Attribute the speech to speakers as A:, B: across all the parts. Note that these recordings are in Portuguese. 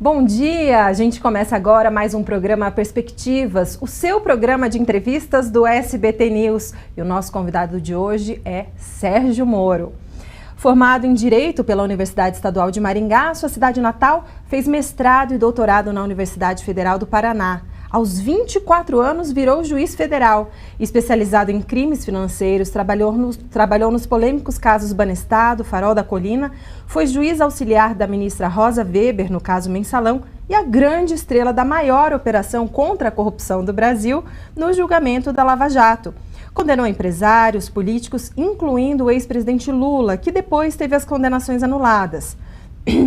A: Bom dia! A gente começa agora mais um programa Perspectivas, o seu programa de entrevistas do SBT News. E o nosso convidado de hoje é Sérgio Moro. Formado em Direito pela Universidade Estadual de Maringá, sua cidade natal, fez mestrado e doutorado na Universidade Federal do Paraná. Aos 24 anos, virou juiz federal. Especializado em crimes financeiros, trabalhou nos polêmicos casos Banestado, Farol da Colina, foi juiz auxiliar da ministra Rosa Weber, no caso Mensalão, e a grande estrela da maior operação contra a corrupção do Brasil, no julgamento da Lava Jato. Condenou empresários, políticos, incluindo o ex-presidente Lula, que depois teve as condenações anuladas.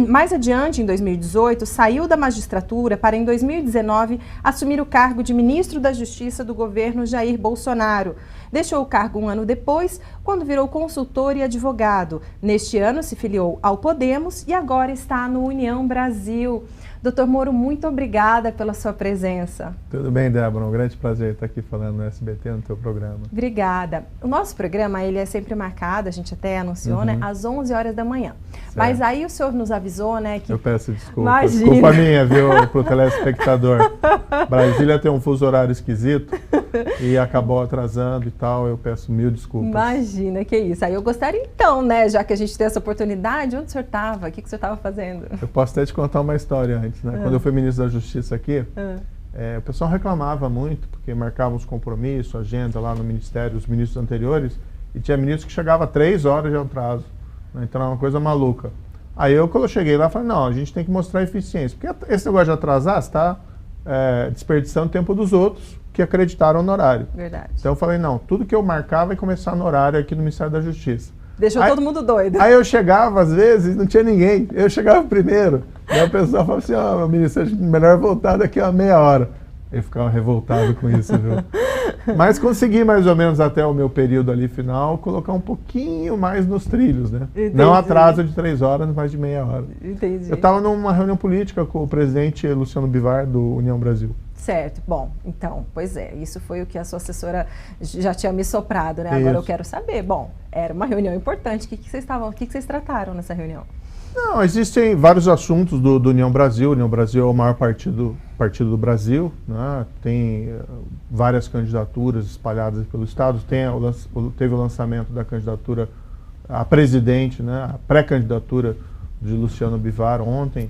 A: Mais adiante, em 2018, saiu da magistratura para, em 2019, assumir o cargo de ministro da Justiça do governo Jair Bolsonaro. Deixou o cargo um ano depois, quando virou consultor e advogado. Neste ano, se filiou ao Podemos e agora está no União Brasil. Doutor Moro, muito obrigada pela sua presença.
B: Tudo bem, Débora. Um grande prazer estar aqui falando no SBT, no teu programa.
A: Obrigada. O nosso programa, ele é sempre marcado, a gente até anunciou, né, às 11 horas da manhã. Certo. Mas aí o senhor nos avisou, né, que...
B: Eu peço desculpa.
A: Imagina.
B: Desculpa minha, viu, pro telespectador. Brasília tem um fuso horário esquisito e acabou atrasando e tal, eu peço mil desculpas.
A: Imagina, que isso. Aí eu gostaria então, né, já que a gente tem essa oportunidade, onde o senhor estava? O que o senhor estava fazendo?
B: Eu posso até te contar uma história antes, né? Quando eu fui ministro da Justiça aqui, o pessoal reclamava muito, porque marcavam os compromissos, agenda lá no Ministério, os ministros anteriores, e tinha ministros que chegava a 3 horas de atraso, né? Então era uma coisa maluca. Aí quando eu cheguei lá, falei, não, a gente tem que mostrar eficiência, porque esse negócio de atrasar, você está desperdiçando o tempo dos outros que acreditaram no horário.
A: Verdade.
B: Então eu falei, não, tudo que eu marcar vai começar no horário aqui no Ministério da Justiça.
A: Deixou todo mundo doido.
B: Aí eu chegava, às vezes, não tinha ninguém. Eu chegava primeiro. Aí o pessoal falava assim, ó, ministro, melhor voltar daqui a meia hora. Eu ficava revoltado com isso, viu? Mas consegui, mais ou menos, até o meu período ali final, colocar um pouquinho mais nos trilhos, né? Entendi. Não atraso de 3 horas, mas de meia hora.
A: Entendi.
B: Eu estava numa reunião política com o presidente Luciano Bivar, do União Brasil.
A: Certo. Bom, então, pois é, isso foi o que a sua assessora já tinha me soprado, né? Agora
B: isso.
A: eu quero saber. Bom, era uma reunião importante. O que vocês trataram nessa reunião?
B: Não, existem vários assuntos do União Brasil. O União Brasil é o maior partido do Brasil, né? Tem várias candidaturas espalhadas pelo Estado. Teve o lançamento da candidatura a presidente, né? A pré-candidatura de Luciano Bivar ontem.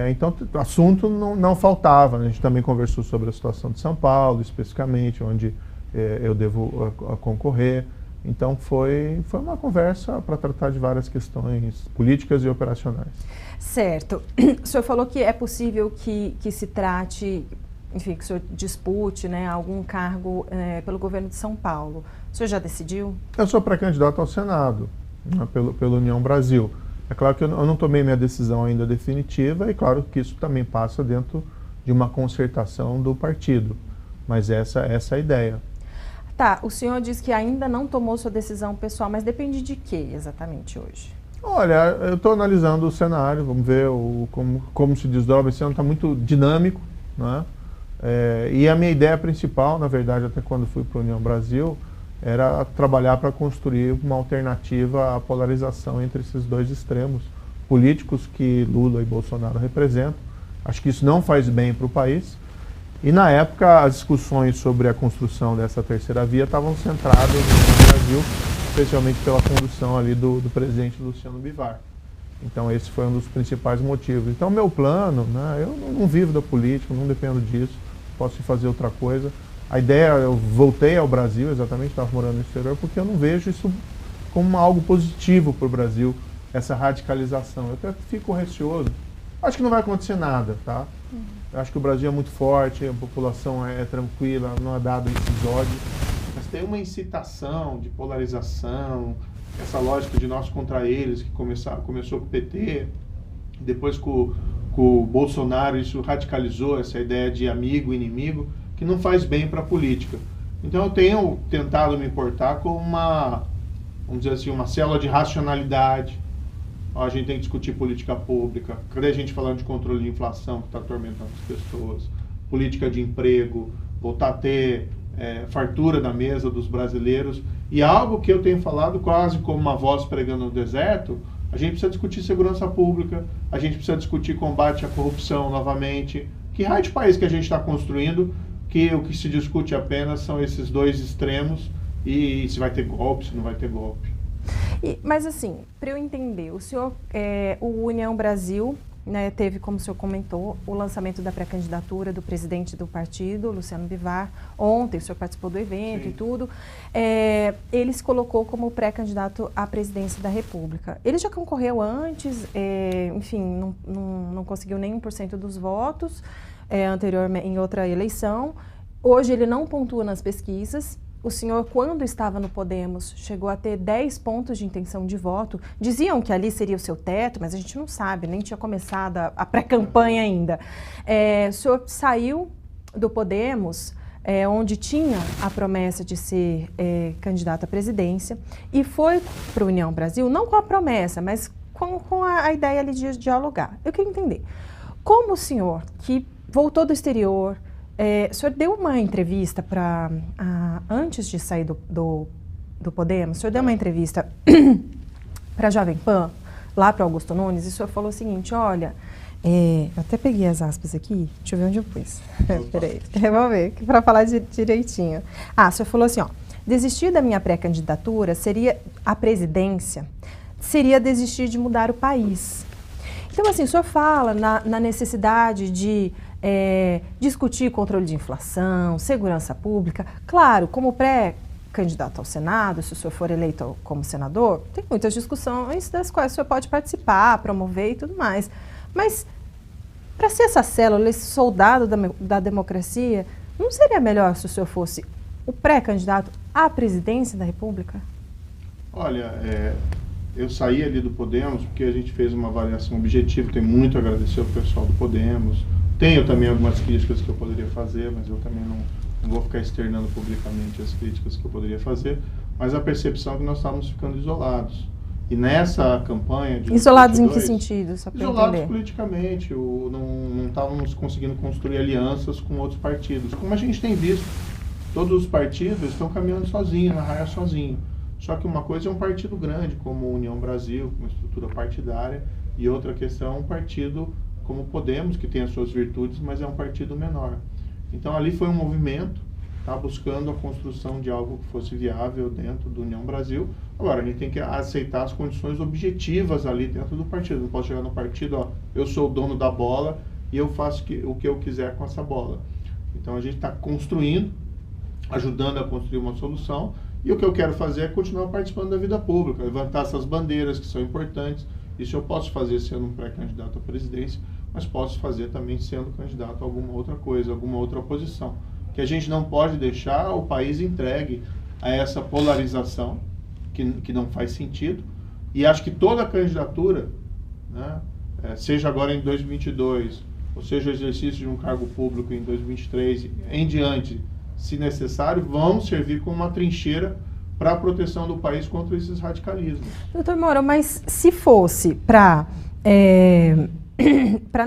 B: Então, o assunto não faltava, né? A gente também conversou sobre a situação de São Paulo, especificamente, onde eu devo concorrer. Então, foi uma conversa para tratar de várias questões políticas e operacionais.
A: Certo. O senhor falou que é possível que se trate, enfim, que o senhor dispute, né, algum cargo pelo governo de São Paulo. O senhor já decidiu? Eu
B: sou pré-candidato ao Senado, né, pelo União Brasil. É claro que eu não tomei minha decisão ainda definitiva e claro que isso também passa dentro de uma concertação do partido. Mas essa é a ideia.
A: Tá, o senhor diz que ainda não tomou sua decisão pessoal, mas depende de quê exatamente hoje?
B: Olha, eu estou analisando o cenário, vamos ver como se desdobra. Esse ano está muito dinâmico, né? E a minha ideia principal, na verdade, até quando fui para a União Brasil, era trabalhar para construir uma alternativa à polarização entre esses dois extremos políticos que Lula e Bolsonaro representam. Acho que isso não faz bem para o país. E na época as discussões sobre a construção dessa terceira via estavam centradas no Brasil, especialmente pela condução ali do presidente Luciano Bivar. Então esse foi um dos principais motivos. Então meu plano, né, eu não vivo da política, não dependo disso, posso fazer outra coisa. A ideia, eu voltei ao Brasil, exatamente, estava morando no exterior, porque eu não vejo isso como algo positivo para o Brasil, essa radicalização. Eu até fico receoso. Acho que não vai acontecer nada, tá? Eu acho que o Brasil é muito forte, a população é tranquila, não é dado esses ódios. Mas tem uma incitação de polarização, essa lógica de nós contra eles, que começou com o PT, depois com o Bolsonaro, isso radicalizou essa ideia de amigo e inimigo, que não faz bem para a política. Então eu tenho tentado me importar com vamos dizer assim, uma célula de racionalidade. A gente tem que discutir política pública. Cadê a gente falando de controle de inflação que está atormentando as pessoas? Política de emprego, voltar a ter fartura na mesa dos brasileiros. E algo que eu tenho falado quase como uma voz pregando no deserto, A gente precisa discutir segurança pública, a gente precisa discutir combate à corrupção novamente. Que raio de país que a gente está construindo, que o que se discute apenas são esses dois extremos e se vai ter golpe, se não vai ter golpe.
A: Mas assim, para eu entender, o senhor, o União Brasil, né, teve, como o senhor comentou, o lançamento da pré-candidatura do presidente do partido, Luciano Bivar. Ontem o senhor participou do evento. Sim. E tudo. Ele se colocou como pré-candidato à presidência da República. Ele já concorreu antes, enfim, não conseguiu nem 1% dos votos anteriormente em outra eleição. Hoje ele não pontua nas pesquisas. O senhor, quando estava no Podemos, chegou a ter 10 pontos de intenção de voto. Diziam que ali seria o seu teto, mas a gente não sabe, nem tinha começado a pré-campanha ainda. O senhor saiu do Podemos, onde tinha a promessa de ser candidato à presidência, e foi para a União Brasil, não com a promessa, mas com a ideia ali de dialogar. Eu queria entender, como o senhor, que voltou do exterior, o senhor deu uma entrevista antes de sair do Podemos, o senhor deu uma entrevista para a Jovem Pan, lá para Augusto Nunes, e o senhor falou o seguinte, olha, eu até peguei as aspas aqui, deixa eu ver onde eu pus. Peraí, vamos ver, para falar direitinho. O senhor falou assim, desistir da minha pré-candidatura à presidência, seria desistir de mudar o país. Então, assim, o senhor fala na necessidade de discutir controle de inflação, segurança pública. Claro, como pré-candidato ao Senado, se o senhor for eleito como senador, tem muitas discussões das quais o senhor pode participar, promover e tudo mais. Mas, para ser essa célula, esse soldado da democracia, não seria melhor se o senhor fosse o pré-candidato à presidência da República?
B: Olha, eu saí ali do Podemos porque a gente fez uma avaliação objetiva, tenho muito a agradecer ao pessoal do Podemos. Tenho também algumas críticas que eu poderia fazer, mas eu também não vou ficar externando publicamente as críticas que eu poderia fazer, mas a percepção é que nós estávamos ficando isolados. E nessa campanha de
A: isolados 2022, em que sentido? Só
B: isolados politicamente, não estávamos conseguindo construir alianças com outros partidos. Como a gente tem visto, todos os partidos estão caminhando sozinhos, na raia sozinho. Só que uma coisa é um partido grande, como a União Brasil, com uma estrutura partidária, e outra questão é um partido como Podemos, que tem as suas virtudes, mas é um partido menor. Então ali foi um movimento, buscando a construção de algo que fosse viável dentro do União Brasil. Agora, a gente tem que aceitar as condições objetivas ali dentro do partido. Não posso chegar no partido, eu sou o dono da bola e eu faço o que eu quiser com essa bola. Então a gente está construindo, ajudando a construir uma solução, e o que eu quero fazer é continuar participando da vida pública, levantar essas bandeiras que são importantes. Isso eu posso fazer sendo um pré-candidato à presidência, mas posso fazer também sendo candidato a alguma outra coisa, alguma outra posição. Que a gente não pode deixar o país entregue a essa polarização, que não faz sentido. E acho que toda candidatura, né, seja agora em 2022, ou seja o exercício de um cargo público em 2023, em diante, se necessário, vão servir como uma trincheira para a proteção do país contra esses radicalismos.
A: Doutor Moro, mas se fosse para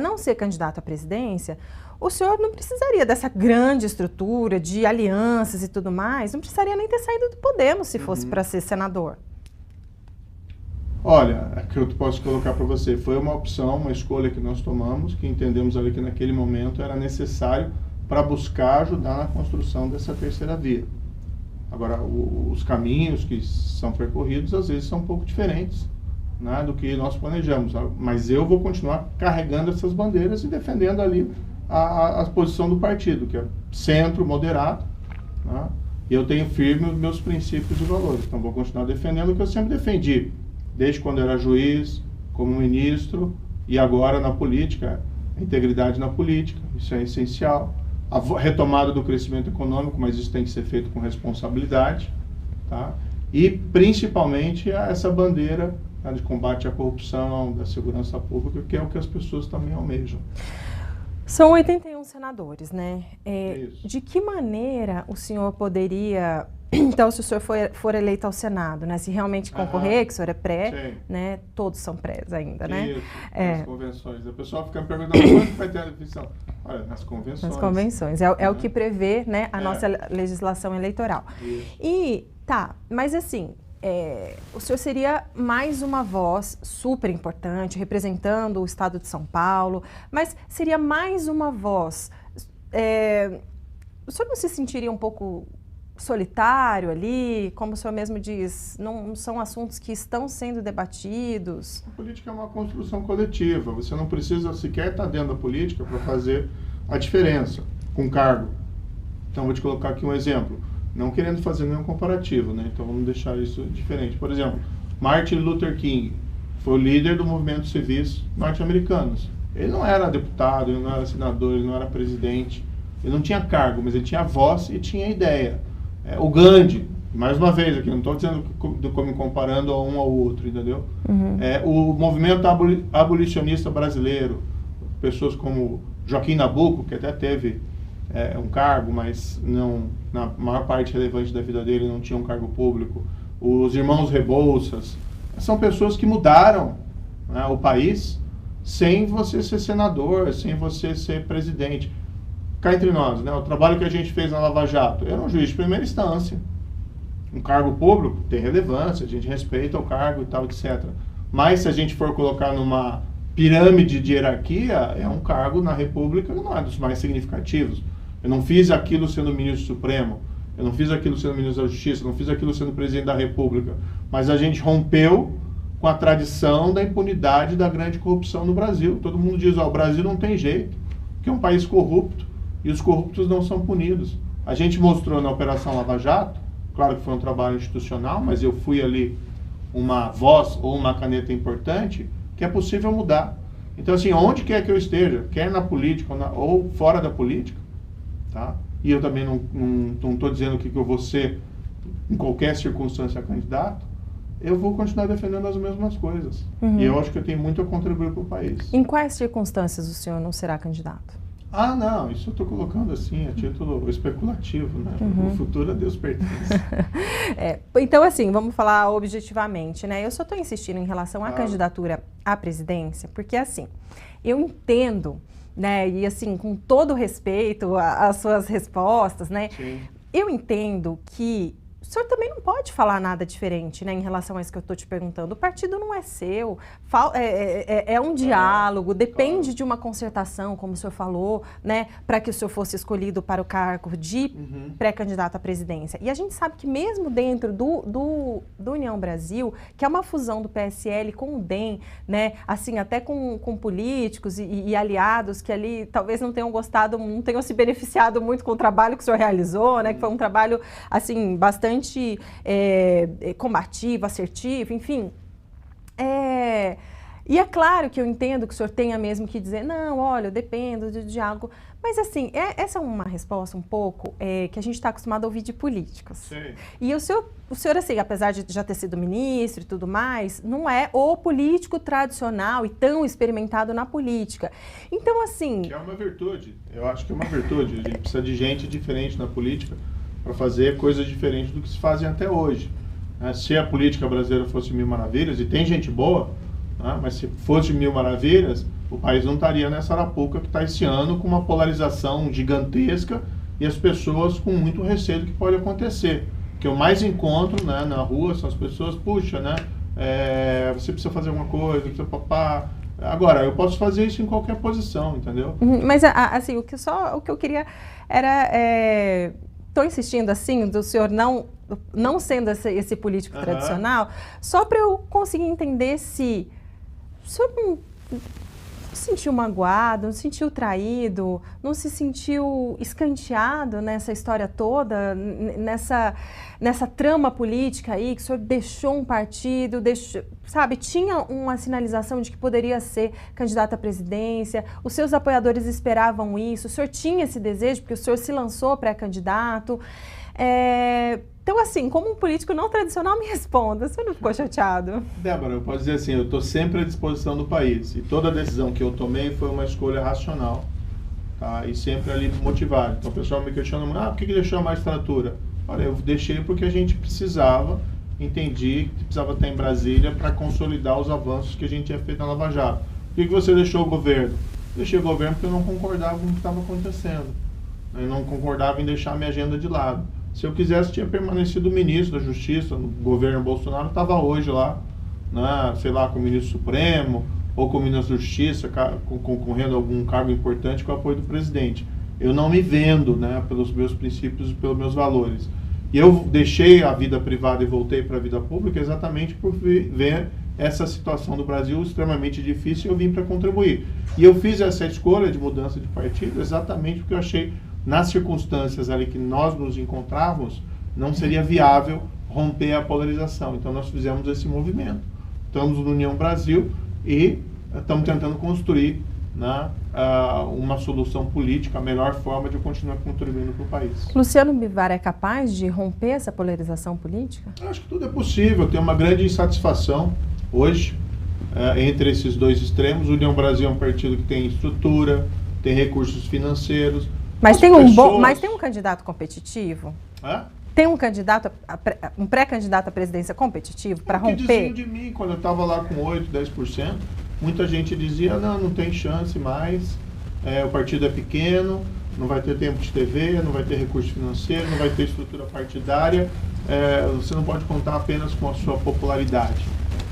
A: não ser candidato à presidência, o senhor não precisaria dessa grande estrutura de alianças e tudo mais, não precisaria nem ter saído do Podemos se fosse para ser senador.
B: Olha, é que eu posso colocar para você, foi uma opção, uma escolha que nós tomamos, que entendemos ali que naquele momento era necessário para buscar ajudar na construção dessa terceira via. Agora, os caminhos que são percorridos, às vezes, são um pouco diferentes, né, do que nós planejamos. Mas eu vou continuar carregando essas bandeiras e defendendo ali a posição do partido, que é centro, moderado, né, e eu tenho firme os meus princípios e valores. Então, vou continuar defendendo o que eu sempre defendi, desde quando era juiz, como ministro, e agora na política, a integridade na política, isso é essencial. A retomada do crescimento econômico, mas isso tem que ser feito com responsabilidade, tá? E principalmente essa bandeira, né, de combate à corrupção, da segurança pública, que é o que as pessoas também almejam.
A: São 81 senadores, né?
B: Isso.
A: De que maneira o senhor poderia, então, se o senhor for eleito ao Senado, né? Se realmente concorrer, que o senhor é pré, né? Todos são prés ainda, né?
B: Isso, nas convenções. O pessoal fica me perguntando quando vai ter a eleição. Olha, nas convenções.
A: Nas convenções. É o que prevê, né, a nossa legislação eleitoral.
B: Isso.
A: E, mas assim, o senhor seria mais uma voz super importante, representando o estado de São Paulo, mas seria mais uma voz. O senhor não se sentiria um pouco solitário ali? Como o senhor mesmo diz, não são assuntos que estão sendo debatidos?
B: A política é uma construção coletiva. Você não precisa sequer estar dentro da política para fazer a diferença com cargo. Então, vou te colocar aqui um exemplo. Não querendo fazer nenhum comparativo, né? Então, vamos deixar isso diferente. Por exemplo, Martin Luther King foi o líder do movimento civis norte-americanos. Ele não era deputado, ele não era senador, ele não era presidente. Ele não tinha cargo, mas ele tinha voz e tinha ideia. O Gandhi, mais uma vez aqui, não estou dizendo como comparando a um ao outro, entendeu? O movimento abolicionista brasileiro, pessoas como Joaquim Nabuco, que até teve um cargo, mas não, na maior parte relevante da vida dele não tinha um cargo público. Os irmãos Rebouças, são pessoas que mudaram, né, o país sem você ser senador, sem você ser presidente. Cá entre nós, né, o trabalho que a gente fez na Lava Jato, eu era um juiz de primeira instância. Um cargo público tem relevância, a gente respeita o cargo e tal, etc. Mas se a gente for colocar numa pirâmide de hierarquia, é um cargo na República que não é dos mais significativos. Eu não fiz aquilo sendo ministro supremo, eu não fiz aquilo sendo ministro da Justiça, eu não fiz aquilo sendo presidente da República. Mas a gente rompeu com a tradição da impunidade da grande corrupção no Brasil. Todo mundo diz, o Brasil não tem jeito, porque é um país corrupto e os corruptos não são punidos. A gente mostrou na Operação Lava Jato, claro que foi um trabalho institucional, mas eu fui ali uma voz ou uma caneta importante, que é possível mudar. Então, assim, onde quer que eu esteja, quer na política ou fora da política, tá? E eu também não estou dizendo que eu vou ser, em qualquer circunstância, candidato, eu vou continuar defendendo as mesmas coisas. E eu acho que eu tenho muito a contribuir para o país.
A: Em quais circunstâncias o senhor não será candidato?
B: Não, isso eu estou colocando assim, a título especulativo, né? O futuro a Deus pertence.
A: Então, assim, vamos falar objetivamente, né? Eu só estou insistindo em relação à candidatura à presidência, porque, assim, eu entendo, né? E, assim, com todo respeito às suas respostas, né?
B: Sim.
A: Eu entendo que o senhor também não pode falar nada diferente, né, em relação a isso que eu estou te perguntando. O partido não é seu, é um diálogo, depende de uma concertação, como o senhor falou, né, para que o senhor fosse escolhido para o cargo de pré-candidato à presidência. E a gente sabe que mesmo dentro do União Brasil, que é uma fusão do PSL com o DEM, né, assim, até com políticos e aliados que ali talvez não tenham gostado, não tenham se beneficiado muito com o trabalho que o senhor realizou, né, que foi um trabalho, assim, bastante combativo, assertivo, enfim. E é claro que eu entendo que o senhor tenha mesmo que dizer, não, olha, eu dependo do diálogo. Mas, assim, essa é uma resposta um pouco que a gente está acostumado a ouvir de políticos.
B: Sim.
A: E o senhor, assim, apesar de já ter sido ministro e tudo mais, não é o político tradicional e tão experimentado na política. Então, assim...
B: Que é uma virtude. Eu acho que é uma virtude. A gente precisa de gente diferente na política para fazer coisas diferentes do que se fazem até hoje. Se a política brasileira fosse mil maravilhas, e tem gente boa, mas se fosse mil maravilhas, o país não estaria nessa arapuca que está esse ano, com uma polarização gigantesca e as pessoas com muito receio do que pode acontecer. O que eu mais encontro, né, na rua são as pessoas, puxa, né, você precisa fazer alguma coisa, precisa papar. Agora, eu posso fazer isso em qualquer posição, entendeu?
A: Mas, assim, o que eu queria era... Estou insistindo assim, do senhor não sendo esse político tradicional, só para eu conseguir entender se o senhor não se sentiu magoado, não se sentiu traído, não se sentiu escanteado nessa história toda, nessa trama política aí, que o senhor deixou um partido, sabe, tinha uma sinalização de que poderia ser candidato à presidência, os seus apoiadores esperavam isso, o senhor tinha esse desejo, porque o senhor se lançou pré-candidato. Então, assim, como um político não tradicional, me responda, você não ficou chateado?
B: Débora, eu posso dizer assim, eu estou sempre à disposição do país, e toda decisão que eu tomei foi uma escolha racional, tá? E sempre ali motivado. Então o pessoal me questiona, por que deixou a magistratura? Olha, eu deixei porque a gente precisava, entendi que precisava estar em Brasília para consolidar os avanços que a gente tinha feito na Lava Jato. Por que você deixou o governo? Deixei o governo porque eu não concordava com o que estava acontecendo. Eu não concordava em deixar a minha agenda de lado. Se eu quisesse, tinha permanecido ministro da Justiça, no governo Bolsonaro, estava hoje lá, né, sei lá, com o ministro Supremo, ou com o ministro da Justiça, concorrendo a algum cargo importante com o apoio do presidente. Eu não me vendo, né, pelos meus princípios e pelos meus valores. E eu deixei a vida privada e voltei para a vida pública exatamente por ver essa situação do Brasil extremamente difícil e eu vim para contribuir. E eu fiz essa escolha de mudança de partido exatamente porque eu achei, nas circunstâncias ali que nós nos encontrávamos, não seria viável romper a polarização. Então nós fizemos esse movimento. Estamos no União Brasil e estamos tentando construir, né, uma solução política, a melhor forma de continuar contribuindo para o país.
A: Luciano Bivar é capaz de romper essa polarização política?
B: Eu acho que tudo é possível. Tem uma grande insatisfação hoje entre esses dois extremos. O União Brasil é um partido que tem estrutura, tem recursos financeiros.
A: Mas tem um candidato competitivo?
B: Hã?
A: Tem um candidato, um pré-candidato à presidência competitivo para romper?
B: Diziam de mim, quando eu estava lá com 8%, 10%, muita gente dizia, não tem chance mais, o partido é pequeno, não vai ter tempo de TV, não vai ter recurso financeiro, não vai ter estrutura partidária, você não pode contar apenas com a sua popularidade.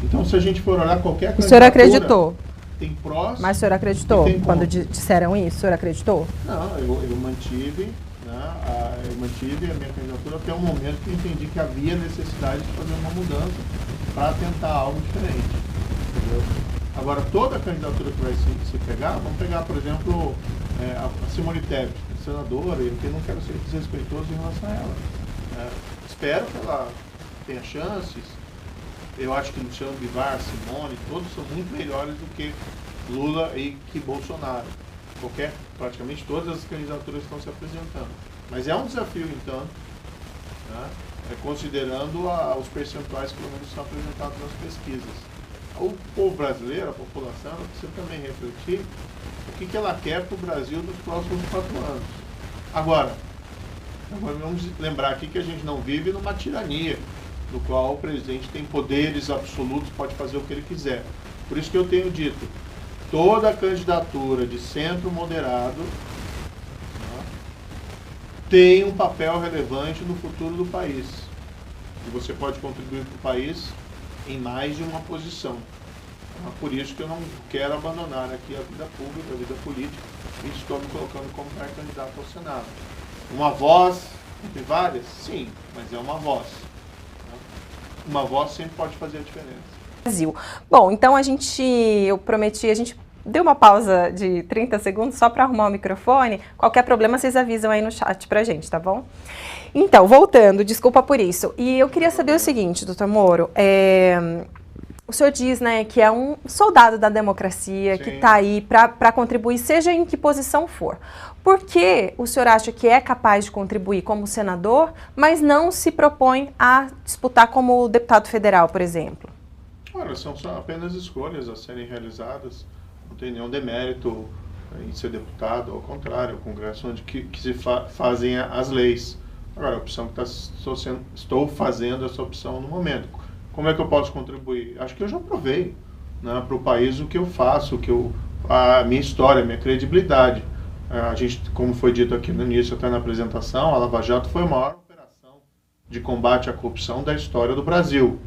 B: Então, se a gente for olhar qualquer candidatura...
A: O senhor acreditou?
B: Tem prós...
A: Mas o senhor acreditou quando disseram isso? O senhor acreditou?
B: Não, eu mantive... eu mantive a minha candidatura até o momento que entendi que havia necessidade de fazer uma mudança para tentar algo diferente. Entendeu? Agora, toda a candidatura que vai se pegar, vamos pegar, por exemplo, a Simone Tebet, senadora, e eu não quero ser desrespeitoso em relação a ela. Espero que ela tenha chances. Eu acho que Luciano Bivar, Simone, todos são muito melhores do que Lula e que Bolsonaro. Praticamente todas as candidaturas estão se apresentando. Mas é um desafio, então, né, considerando os percentuais que pelo menos são apresentados nas pesquisas. O povo brasileiro, a população, precisa também refletir o que ela quer para o Brasil nos próximos 4 anos. Agora vamos lembrar aqui que a gente não vive numa tirania, no qual o presidente tem poderes absolutos, pode fazer o que ele quiser. Por isso que eu tenho dito, toda candidatura de centro moderado, né, tem um papel relevante no futuro do país. E você pode contribuir para o país em mais de uma posição. Por isso que eu não quero abandonar aqui a vida pública, a vida política, e estou me colocando como pré-candidato ao Senado. Uma voz entre várias? Sim, mas é uma voz. Uma voz sempre pode fazer a diferença.
A: Brasil. Bom, então eu prometi, a gente deu uma pausa de 30 segundos só para arrumar o microfone. Qualquer problema vocês avisam aí no chat pra gente, tá bom? Então, voltando, desculpa por isso. E eu queria saber o seguinte, doutor Moro, o senhor diz, né, que é um soldado da democracia, sim, que está aí para contribuir, seja em que posição for. Por que o senhor acha que é capaz de contribuir como senador, mas não se propõe a disputar como deputado federal, por exemplo?
B: Ora, são só apenas escolhas a serem realizadas. Não tem nenhum demérito em ser deputado, ao contrário, o Congresso onde que se fazem as leis. Agora, a opção que estou fazendo essa opção no momento. Como é que eu posso contribuir? Acho que eu já provei, né, para o país o que eu faço, a minha história, a minha credibilidade. A gente, como foi dito aqui no início, até na apresentação, a Lava Jato foi a maior operação de combate à corrupção da história do Brasil.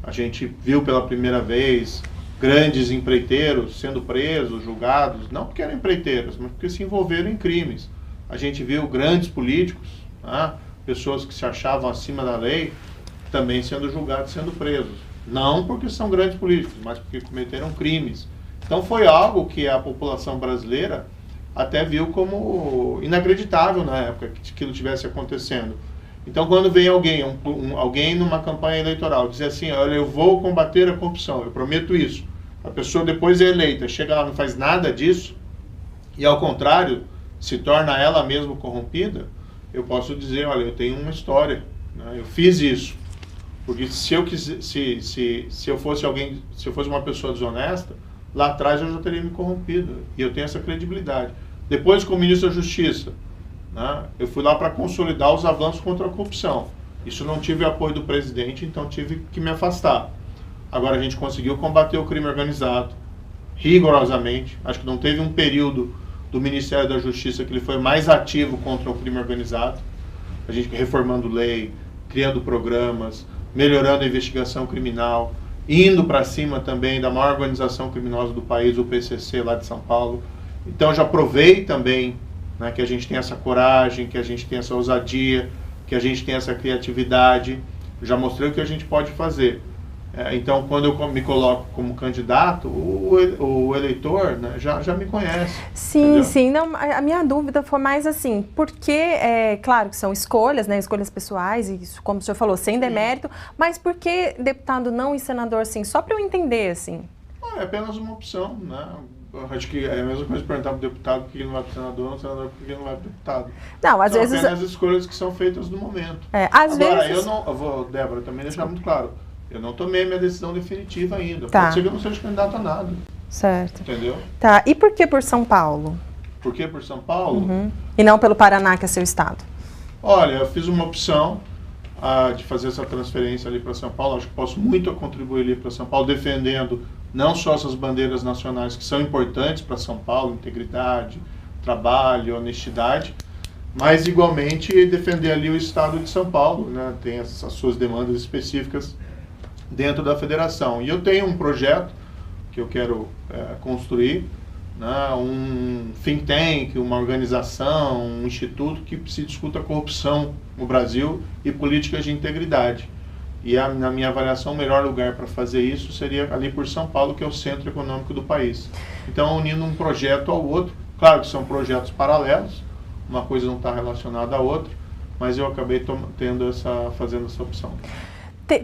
B: A gente viu pela primeira vez grandes empreiteiros sendo presos, julgados, não porque eram empreiteiros, mas porque se envolveram em crimes. A gente viu grandes políticos, né, pessoas que se achavam acima da lei, também sendo julgados, sendo presos. Não porque são grandes políticos, mas porque cometeram crimes. Então foi algo que a população brasileira até viu como inacreditável na época que aquilo estivesse acontecendo. Então quando vem alguém numa campanha eleitoral dizer assim, olha, eu vou combater a corrupção, eu prometo isso. A pessoa depois é eleita, chega lá, não faz nada disso, e ao contrário, se torna ela mesma corrompida, eu posso dizer, olha, eu tenho uma história, né, eu fiz isso. Porque se eu fosse uma pessoa desonesta, lá atrás eu já teria me corrompido. E eu tenho essa credibilidade. Depois, como ministro da Justiça, né, eu fui lá para consolidar os avanços contra a corrupção. Isso não tive apoio do presidente, então tive que me afastar. Agora a gente conseguiu combater o crime organizado, rigorosamente. Acho que não teve um período do Ministério da Justiça que ele foi mais ativo contra o crime organizado. a gente reformando lei, criando programas, melhorando a investigação criminal, indo para cima também da maior organização criminosa do país, o PCC, lá de São Paulo. Então, já provei também, né, que a gente tem essa coragem, que a gente tem essa ousadia, que a gente tem essa criatividade. Já mostrei o que a gente pode fazer. Então, quando eu me coloco como candidato, o eleitor, né, já me conhece.
A: Sim, entendeu? Sim. Não, a minha dúvida foi mais assim, porque, claro que são escolhas, né, escolhas pessoais, e isso, como o senhor falou, sem demérito, mas por que deputado não e senador, assim, só para eu entender, assim?
B: É apenas uma opção, né? Eu acho que é a mesma coisa perguntar para o deputado por que ele não vai para o senador, ou o senador por que ele não vai para o deputado.
A: Não, às
B: são
A: vezes...
B: apenas escolhas que são feitas no momento.
A: Às
B: Agora,
A: vezes...
B: eu vou, Débora, também deixar muito claro, eu não tomei minha decisão definitiva ainda.
A: Tá.
B: Pode ser que eu não seja candidato a nada.
A: Certo.
B: Entendeu?
A: Tá, e por que por São Paulo?
B: Por que por São Paulo?
A: Uhum. E não pelo Paraná, que é seu estado?
B: Olha, eu fiz uma opção de fazer essa transferência ali para São Paulo. Acho que posso muito contribuir ali para São Paulo, defendendo não só essas bandeiras nacionais que são importantes para São Paulo, integridade, trabalho, honestidade, mas igualmente defender ali o estado de São Paulo, né? Tem as suas demandas específicas dentro da federação. E eu tenho um projeto que eu quero construir, né? Um think tank, uma organização, um instituto que se discuta a corrupção no Brasil e políticas de integridade. E na minha avaliação, o melhor lugar para fazer isso seria ali por São Paulo, que é o centro econômico do país. Então, unindo um projeto ao outro, claro que são projetos paralelos, uma coisa não está relacionada à outra, mas eu acabei fazendo essa opção.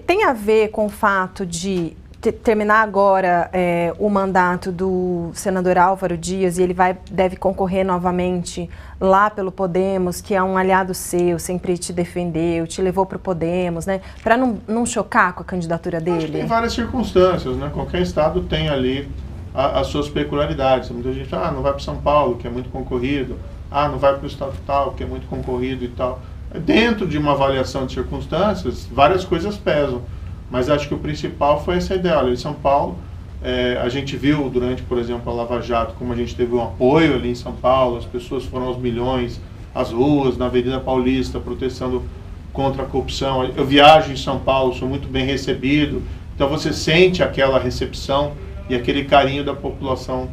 A: Tem a ver com o fato de terminar agora o mandato do senador Álvaro Dias e ele deve concorrer novamente lá pelo Podemos, que é um aliado seu, sempre te defendeu, te levou para o Podemos, né? Para não chocar com a candidatura dele?
B: Acho que tem várias circunstâncias, né? Qualquer estado tem ali as suas peculiaridades. Muita gente não vai para São Paulo, que é muito concorrido, não vai para o estado tal, que é muito concorrido e tal. Dentro de uma avaliação de circunstâncias, várias coisas pesam. Mas acho que o principal foi essa ideia. Olha, em São Paulo, a gente viu durante, por exemplo, a Lava Jato, como a gente teve um apoio ali em São Paulo, as pessoas foram aos milhões, às ruas, na Avenida Paulista, protestando contra a corrupção. Eu viajo em São Paulo, sou muito bem recebido, então você sente aquela recepção e aquele carinho da população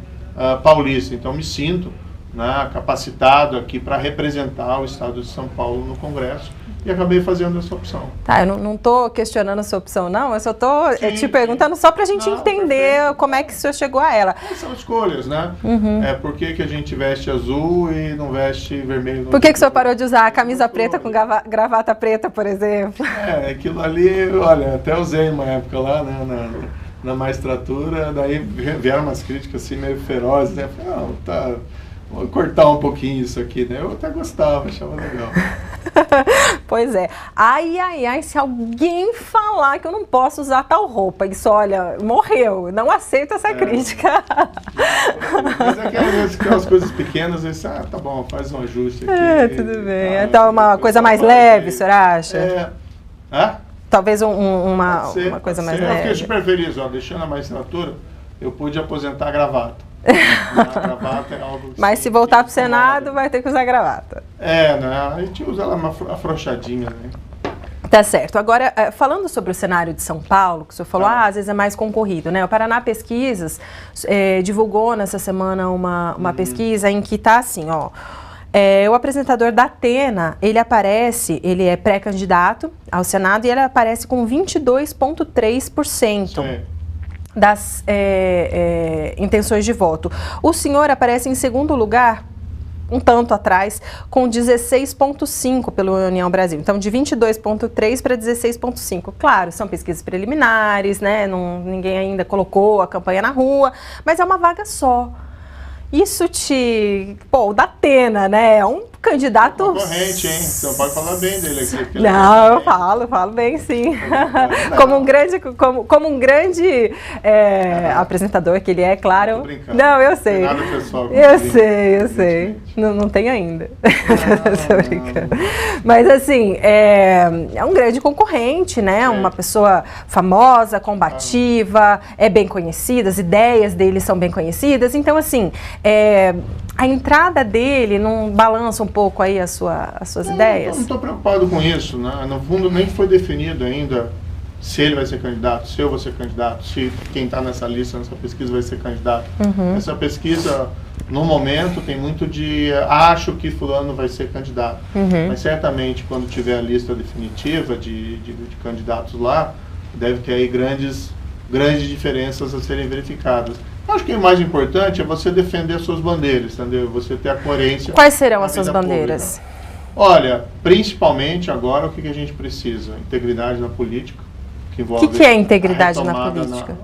B: paulista. Então me sinto, né, capacitado aqui para representar o estado de São Paulo no Congresso. E acabei fazendo essa opção.
A: Tá, eu não estou questionando a sua opção, não. Eu só estou te perguntando só para a gente entender perfeito. Como é que o senhor chegou a ela.
B: São escolhas, né? Uhum. Por que a gente veste azul e não veste vermelho?
A: Por que o senhor parou de usar a camisa preta com gravata preta, por exemplo?
B: Aquilo ali, olha, até usei uma época lá, né, na magistratura, daí vieram umas críticas assim meio ferozes, né? Eu falei, vou cortar um pouquinho isso aqui, né? Eu até gostava, achava legal.
A: Pois é. Ai, se alguém falar que eu não posso usar tal roupa, isso, olha, morreu. Não aceito essa crítica.
B: Mas é que às vezes aquelas coisas pequenas, às vezes, tá bom, faz um ajuste aqui.
A: Tudo bem. Então, uma coisa mais leve, o senhor acha? Talvez uma coisa mais leve.
B: Eu fiquei super feliz, deixando a magistratura, eu pude aposentar a gravata. A gravata é algo
A: mas se voltar para o Senado, vai ter que usar gravata.
B: Né? A gente usa ela afrouxadinha, né?
A: Tá certo. Agora, falando sobre o cenário de São Paulo, que o senhor falou, às vezes é mais concorrido, né? O Paraná Pesquisas divulgou nessa semana uma pesquisa em que está assim, o apresentador da Atena, ele é pré-candidato ao Senado e ele aparece com 22,3%. Das intenções de voto. O senhor aparece em segundo lugar, um tanto atrás, com 16,5% pelo União Brasil. Então, de 22,3% para 16,5%. Claro, são pesquisas preliminares, né? Ninguém ainda colocou a campanha na rua, mas é uma vaga só. Isso o da Atena, né? É um candidato...
B: Concorrente, hein? Então pode falar bem dele aqui.
A: Não, eu falo bem sim. Como um grande apresentador que ele é, claro. Não, eu sei.
B: Nada pessoal.
A: Eu sei. Não tem ainda. Tô brincando. Mas assim, é um grande concorrente, né? Uma pessoa famosa, combativa, é bem conhecida, as ideias dele são bem conhecidas. Então, assim, A entrada dele não balança um pouco aí as suas ideias?
B: Não estou preocupado com isso, né? No fundo, nem foi definido ainda se ele vai ser candidato, se eu vou ser candidato, se quem está nessa lista, nessa pesquisa vai ser candidato. Essa pesquisa, no momento, tem muito de acho que fulano vai ser candidato. Mas certamente, quando tiver a lista definitiva de candidatos lá, deve ter aí grandes diferenças a serem verificadas. Acho que o mais importante é você defender suas bandeiras, entendeu? Você ter a coerência.
A: Quais serão as suas bandeiras?
B: Pública. Olha, principalmente agora o que a gente precisa? Integridade na política.
A: O que é integridade na política?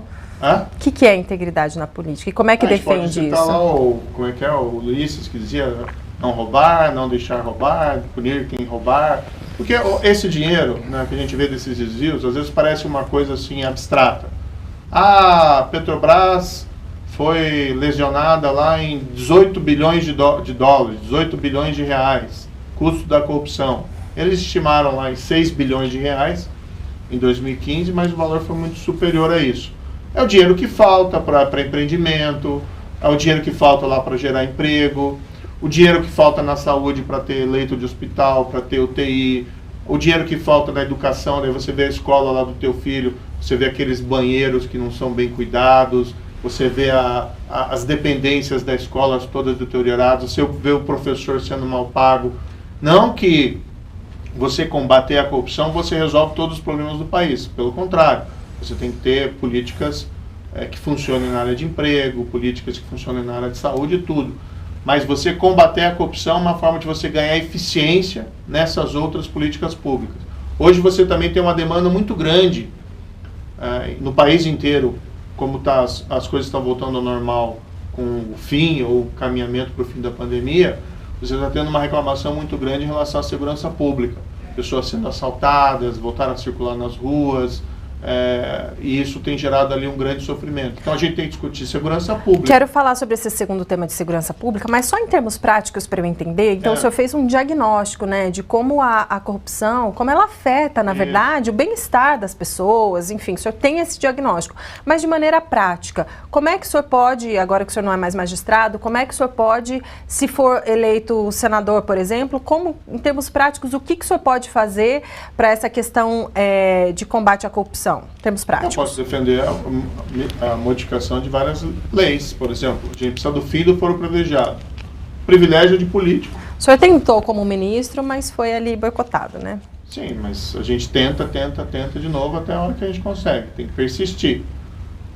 A: O que é integridade na política? E como é que defende isso?
B: Lá como é que é? O Ulisses que dizia não roubar, não deixar roubar, punir quem roubar. Porque esse dinheiro, né, que a gente vê desses desvios, às vezes parece uma coisa assim abstrata. A Petrobras foi lesionada lá em 18 bilhões de dólares, 18 bilhões de reais, custo da corrupção. Eles estimaram lá em 6 bilhões de reais em 2015, mas o valor foi muito superior a isso. É o dinheiro que falta para empreendimento, é o dinheiro que falta lá para gerar emprego, o dinheiro que falta na saúde para ter leito de hospital, para ter UTI, o dinheiro que falta na educação, daí você vê a escola lá do teu filho, você vê aqueles banheiros que não são bem cuidados, você vê as dependências da escola todas deterioradas, você vê o professor sendo mal pago. Não que você combater a corrupção, você resolve todos os problemas do país. Pelo contrário, você tem que ter políticas que funcionem na área de emprego, políticas que funcionem na área de saúde e tudo. Mas você combater a corrupção é uma forma de você ganhar eficiência nessas outras políticas públicas. Hoje você também tem uma demanda muito grande no país inteiro, como as coisas estão voltando ao normal com o fim ou o caminhamento para o fim da pandemia, você está tendo uma reclamação muito grande em relação à segurança pública. Pessoas sendo assaltadas, voltaram a circular nas ruas, e isso tem gerado ali um grande sofrimento. Então a gente tem que discutir segurança pública.
A: Quero falar sobre esse segundo tema de segurança pública, mas só em termos práticos para eu entender. Então o senhor fez um diagnóstico, né, de como a corrupção, como ela afeta, na verdade, o bem-estar das pessoas, enfim, o senhor tem esse diagnóstico. Mas de maneira prática, como é que o senhor pode, agora que o senhor não é mais magistrado, como é que o senhor pode, se for eleito senador, por exemplo, como, em termos práticos, o que o senhor pode fazer para essa questão de combate à corrupção? Termos práticos.
B: Eu posso defender a modificação de várias leis. Por exemplo, a gente precisa do fim do foro privilegiado. Privilégio de político.
A: O senhor tentou como ministro, mas foi ali boicotado, né?
B: Sim, mas a gente tenta de novo até a hora que a gente consegue. Tem que persistir.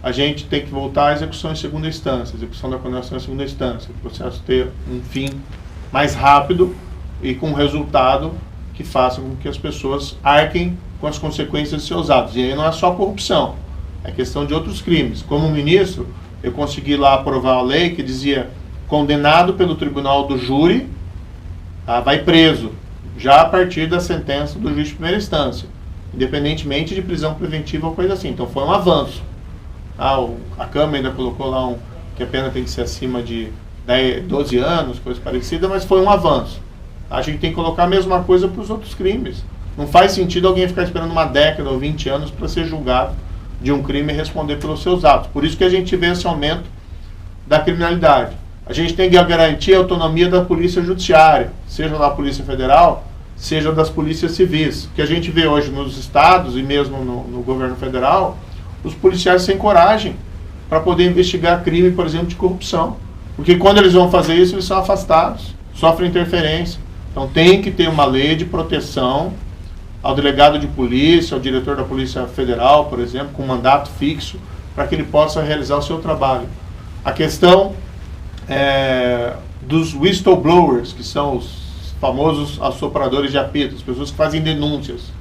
B: A gente tem que voltar à execução em segunda instância, execução da condenação em segunda instância. O processo ter um fim mais rápido e com um resultado que faça com que as pessoas arquem com as consequências de seus atos. E aí não é só corrupção, é questão de outros crimes. Como ministro, eu consegui lá aprovar a lei que dizia condenado pelo tribunal do júri, vai preso, já a partir da sentença do juiz de primeira instância, independentemente de prisão preventiva ou coisa assim. Então foi um avanço. A Câmara ainda colocou lá que a pena tem que ser acima de 12 anos, coisa parecida, mas foi um avanço. A gente tem que colocar a mesma coisa para os outros crimes. Não faz sentido alguém ficar esperando uma década ou 20 anos para ser julgado de um crime e responder pelos seus atos. Por isso que a gente vê esse aumento da criminalidade. A gente tem que garantir a autonomia da polícia judiciária, seja da Polícia Federal, seja das polícias civis. O que a gente vê hoje nos estados e mesmo no governo federal, os policiais sem coragem para poder investigar crime, por exemplo, de corrupção. Porque quando eles vão fazer isso, eles são afastados, sofrem interferência. Então tem que ter uma lei de proteção ao delegado de polícia, ao diretor da Polícia Federal, por exemplo, com mandato fixo, para que ele possa realizar o seu trabalho. A questão dos whistleblowers, que são os famosos assopradores de apito, as pessoas que fazem denúncias,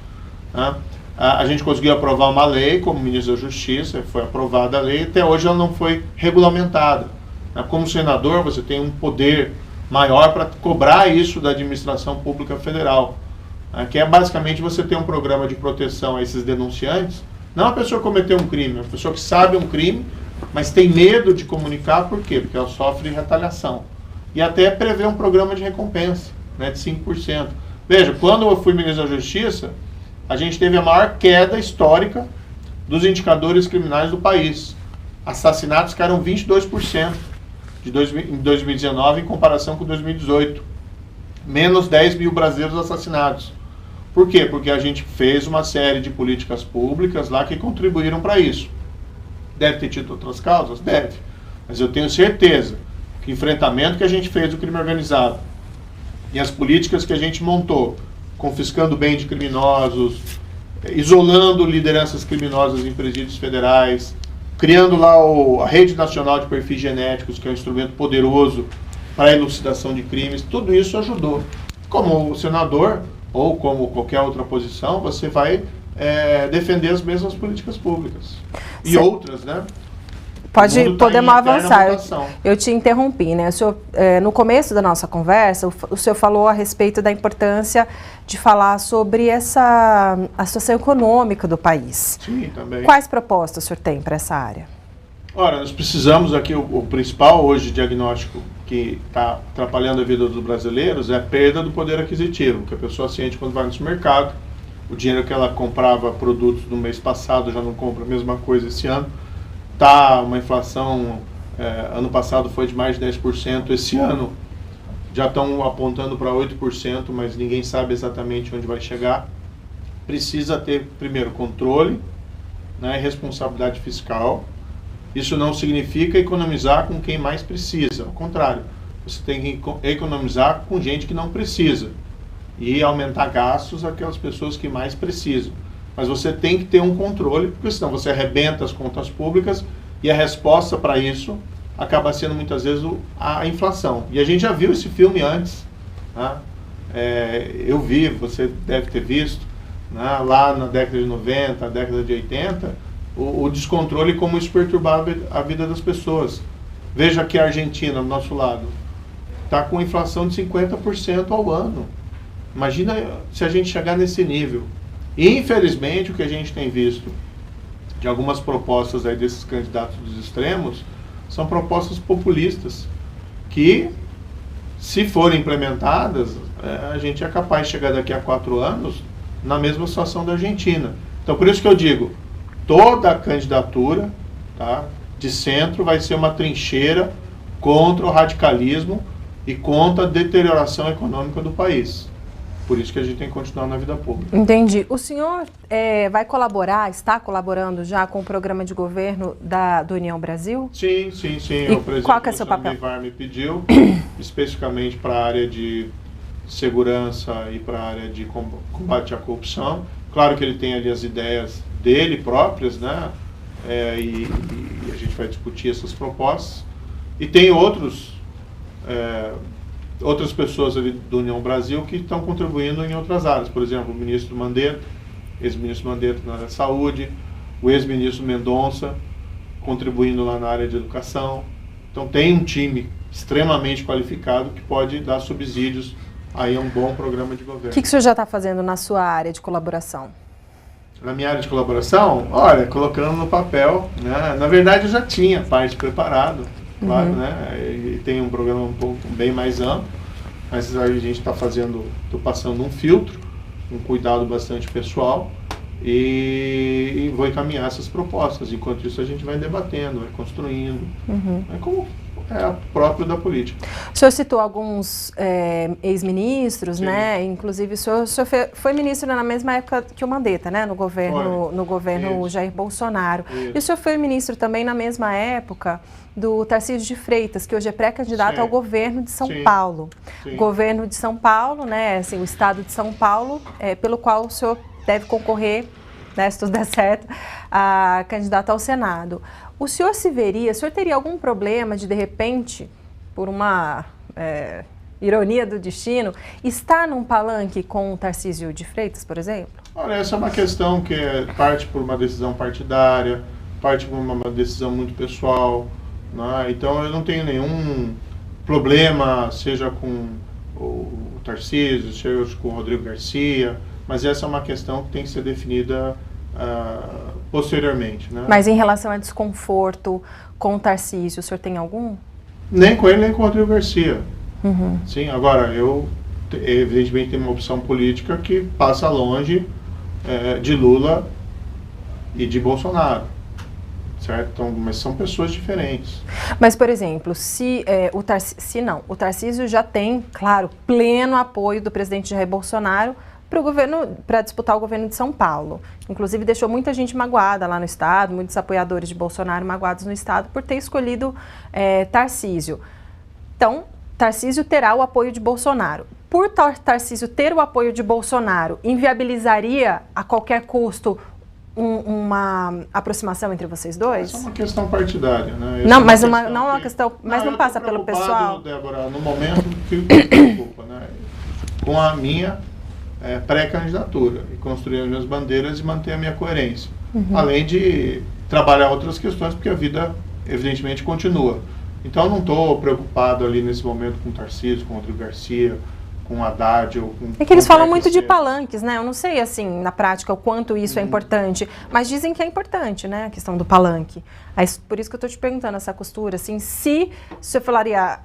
B: né? A gente conseguiu aprovar uma lei como ministro da Justiça, foi aprovada a lei, até hoje ela não foi regulamentada. Como senador, você tem um poder maior para cobrar isso da administração pública federal, que é basicamente você ter um programa de proteção a esses denunciantes. Não a pessoa cometeu um crime, é uma pessoa que sabe um crime, mas tem medo de comunicar, por quê? Porque ela sofre retaliação. E até prever um programa de recompensa, né, de 5%. Veja, quando eu fui ministro da Justiça, a gente teve a maior queda histórica dos indicadores criminais do país. Assassinatos caíram 22%. em 2019 em comparação com 2018. Menos 10 mil brasileiros assassinados. Por quê? Porque a gente fez uma série de políticas públicas lá que contribuíram para isso. Deve ter tido outras causas? Deve. Mas eu tenho certeza que o enfrentamento que a gente fez do crime organizado e as políticas que a gente montou, confiscando bem de criminosos, isolando lideranças criminosas em presídios federais, criando lá a Rede Nacional de Perfis Genéticos, que é um instrumento poderoso para a elucidação de crimes, tudo isso ajudou. Como senador, ou como qualquer outra posição, você vai defender as mesmas políticas públicas. E outras, né?
A: Podemos avançar. Eu te interrompi, né? O senhor, no começo da nossa conversa, o senhor falou a respeito da importância de falar sobre a situação econômica do país.
B: Sim, também.
A: Quais propostas o senhor tem para essa área?
B: Ora, nós precisamos aqui, o principal hoje diagnóstico que está atrapalhando a vida dos brasileiros é a perda do poder aquisitivo, que a pessoa sente quando vai no supermercado, o dinheiro que ela comprava produtos no mês passado já não compra a mesma coisa esse ano. Tá uma inflação, ano passado foi de mais de 10%, esse ano já estão apontando para 8%, mas ninguém sabe exatamente onde vai chegar. Precisa ter, primeiro, controle, né, responsabilidade fiscal. Isso não significa economizar com quem mais precisa, ao contrário, você tem que economizar com gente que não precisa e aumentar gastos àquelas pessoas que mais precisam. Mas você tem que ter um controle, porque senão você arrebenta as contas públicas e a resposta para isso acaba sendo muitas vezes a inflação. E a gente já viu esse filme antes, né? Eu vi, você deve ter visto, né? Lá na década de 90, década de 80, o descontrole, como isso perturbava a vida das pessoas. Veja que a Argentina, do nosso lado, está com inflação de 50% ao ano. Imagina se a gente chegar nesse nível. E, infelizmente, o que a gente tem visto de algumas propostas aí desses candidatos dos extremos são propostas populistas que, se forem implementadas, a gente é capaz de chegar daqui a 4 anos na mesma situação da Argentina. Então, por isso que eu digo, toda a candidatura, tá, de centro vai ser uma trincheira contra o radicalismo e contra a deterioração econômica do país. Por isso que a gente tem que continuar na vida pública.
A: Entendi. O senhor vai colaborar, está colaborando já com o programa de governo do União Brasil?
B: Sim.
A: E o presidente qual que é seu papel?
B: Me pediu, especificamente para a área de segurança e para a área de combate à corrupção. Claro que ele tem ali as ideias dele próprias, né? E a gente vai discutir essas propostas. E tem outras pessoas ali do União Brasil que estão contribuindo em outras áreas. Por exemplo, o ministro Mandetta, ex-ministro Mandetta na área da saúde, o ex-ministro Mendonça, contribuindo lá na área de educação. Então tem um time extremamente qualificado que pode dar subsídios aí a um bom programa de governo.
A: O que o senhor já está fazendo na sua área de colaboração?
B: Na minha área de colaboração, olha, colocando no papel, né? Na verdade eu já tinha parte preparado, claro, né? E tem um programa um pouco bem mais amplo, mas a gente está estou passando um filtro, um cuidado bastante pessoal e vou encaminhar essas propostas. Enquanto isso a gente vai debatendo, vai construindo, como é próprio da política.
A: O senhor citou alguns ex-ministros, né? Inclusive o senhor foi ministro na mesma época que o Mandetta, né? No governo Jair Bolsonaro. Isso. E o senhor foi ministro também na mesma época do Tarcísio de Freitas, que hoje é pré-candidato ao governo de São Paulo. O governo de São Paulo, né? Assim, o estado de São Paulo, pelo qual o senhor deve concorrer, né, se tudo der certo, a candidato ao Senado. O senhor teria algum problema de repente, por uma ironia do destino, estar num palanque com o Tarcísio de Freitas, por exemplo?
B: Olha, essa é uma questão que parte por uma decisão partidária, parte por uma decisão muito pessoal, né? Então eu não tenho nenhum problema, seja com o Tarcísio, seja com o Rodrigo Garcia, mas essa é uma questão que tem que ser definida posteriormente, né?
A: Mas em relação a desconforto com o Tarcísio, o senhor tem algum?
B: Nem com ele, nem com o Rodrigo Garcia. Sim, agora, eu evidentemente tenho uma opção política que passa longe de Lula e de Bolsonaro. certo? Então, mas são pessoas diferentes.
A: Mas, por exemplo, o Tarcísio já tem, claro, pleno apoio do presidente Jair Bolsonaro para o governo, para disputar o governo de São Paulo. Inclusive, deixou muita gente magoada lá no estado, muitos apoiadores de Bolsonaro magoados no estado por ter escolhido Tarcísio. Então, Tarcísio terá o apoio de Bolsonaro. Por Tarcísio ter o apoio de Bolsonaro, inviabilizaria a qualquer custo uma aproximação entre vocês dois?
B: Essa é uma questão partidária, né?
A: Não, mas não é uma questão, mas não passa pelo pessoal.
B: Débora, no momento que me preocupa, né? Com a minha pré-candidatura e construir as minhas bandeiras e manter a minha coerência, além de trabalhar outras questões, porque a vida evidentemente continua. Então eu não estou preocupado ali nesse momento com o Tarcísio, com o Rodrigo Garcia, com o Haddad ou com...
A: É que eles falam muito de palanques, né? Eu não sei, assim, na prática, o quanto isso é importante, mas dizem que é importante, né? A questão do palanque. Aí, por isso que eu estou te perguntando essa costura, assim, se eu falaria,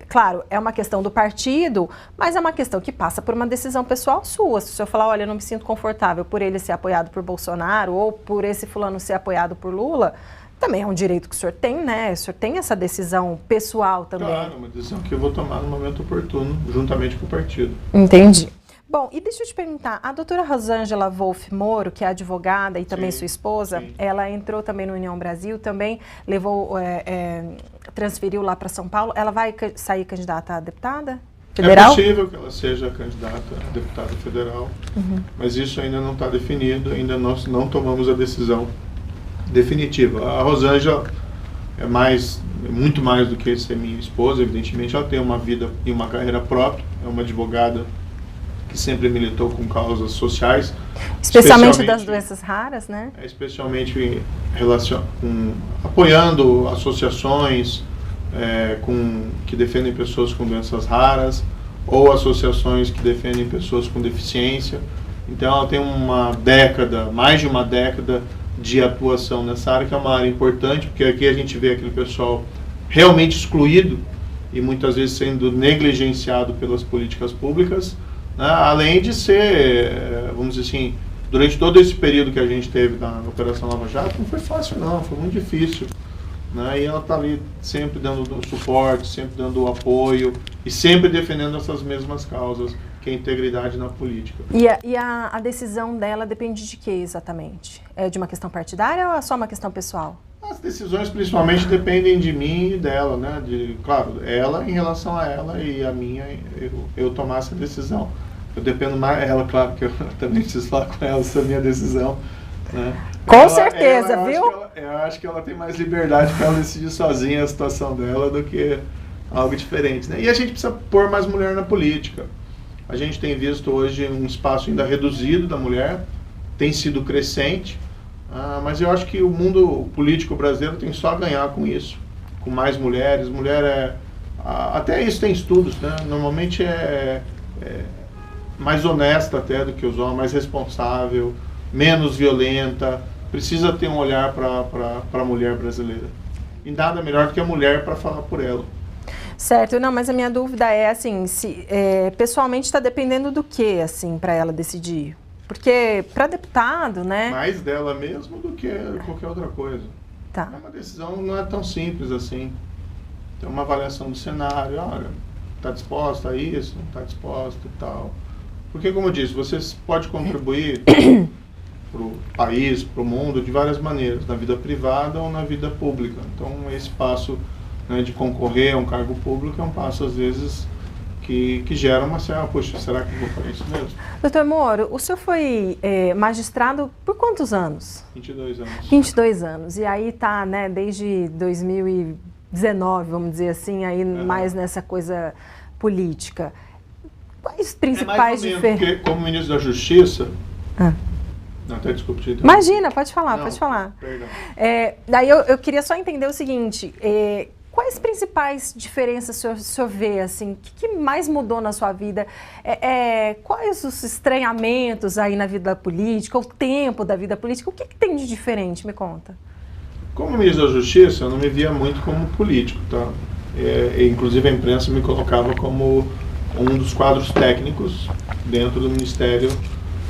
A: claro, é uma questão do partido, mas é uma questão que passa por uma decisão pessoal sua. Se o senhor falar, olha, eu não me sinto confortável por ele ser apoiado por Bolsonaro ou por esse fulano ser apoiado por Lula, também é um direito que o senhor tem, né? O senhor tem essa decisão pessoal também.
B: Claro, uma decisão que eu vou tomar no momento oportuno, juntamente com o partido.
A: Entendi. Bom, e deixa eu te perguntar, a doutora Rosângela Wolff Moro, que é advogada e também sua esposa, ela entrou também no União Brasil, também levou, transferiu lá para São Paulo. Ela vai sair candidata a deputada federal?
B: É possível que ela seja candidata a deputada federal, mas isso ainda não está definido, ainda nós não tomamos a decisão definitiva. A Rosângela é muito mais do que ser minha esposa, evidentemente. Ela tem uma vida e uma carreira própria, é uma advogada que sempre militou com causas sociais.
A: Especialmente das doenças raras, né?
B: Especialmente apoiando associações que defendem pessoas com doenças raras ou associações que defendem pessoas com deficiência. Então ela tem mais de uma década de atuação nessa área, que é uma área importante, porque aqui a gente vê aquele pessoal realmente excluído e muitas vezes sendo negligenciado pelas políticas públicas, né? Além de ser, vamos dizer assim, durante todo esse período que a gente teve na Operação Lava Jato, não foi fácil não, foi muito difícil, né? E ela está ali sempre dando suporte, sempre dando apoio e sempre defendendo essas mesmas causas, que é a integridade na política.
A: E a decisão dela depende de quê exatamente? É de uma questão partidária ou é só uma questão pessoal?
B: As decisões principalmente dependem de mim e dela, né? Claro, ela em relação a ela e a minha, eu tomar essa decisão. Eu dependo mais dela, claro que eu também preciso falar com ela sobre a minha decisão, né?
A: Com certeza, viu?
B: Eu acho que ela tem mais liberdade para ela decidir sozinha a situação dela do que algo diferente, né? E a gente precisa pôr mais mulher na política. A gente tem visto hoje um espaço ainda reduzido da mulher, tem sido crescente, mas eu acho que o mundo político brasileiro tem só a ganhar com isso, com mais mulheres. Até isso tem estudos, né? Normalmente é mais honesta até do que os homens, mais responsável, menos violenta, precisa ter um olhar para a mulher brasileira. E nada melhor do que a mulher para falar por ela.
A: Certo, não, mas a minha dúvida é assim, se pessoalmente está dependendo do que, assim, para ela decidir? Porque para deputado, né?
B: Mais dela mesmo do que qualquer outra coisa.
A: Tá.
B: É uma decisão, não é tão simples assim. Tem uma avaliação do cenário, olha, está disposta a isso, não está disposta e tal. Porque, como eu disse, você pode contribuir para o país, para o mundo, de várias maneiras, na vida privada ou na vida pública. Então, esse passo, né, de concorrer a um cargo público é um passo, às vezes, que gera uma certa, poxa, será que eu vou fazer isso mesmo?
A: Doutor Moro, o senhor foi magistrado por quantos anos?
B: 22 anos.
A: 22 anos. E aí tá, né, desde 2019, vamos dizer assim, aí mais nessa coisa política. Quais os principais diferenças?
B: Porque, como ministro da Justiça... Não, até desculpa te interromper.
A: Imagina, pode falar, pode falar.
B: Perdão.
A: Daí eu queria só entender o seguinte, quais principais diferenças o senhor vê, assim, o que mais mudou na sua vida? Quais os estranhamentos aí na vida política, o tempo da vida política, o que tem de diferente? Me conta.
B: Como ministro da Justiça, eu não me via muito como político, tá? Inclusive a imprensa me colocava como um dos quadros técnicos dentro do Ministério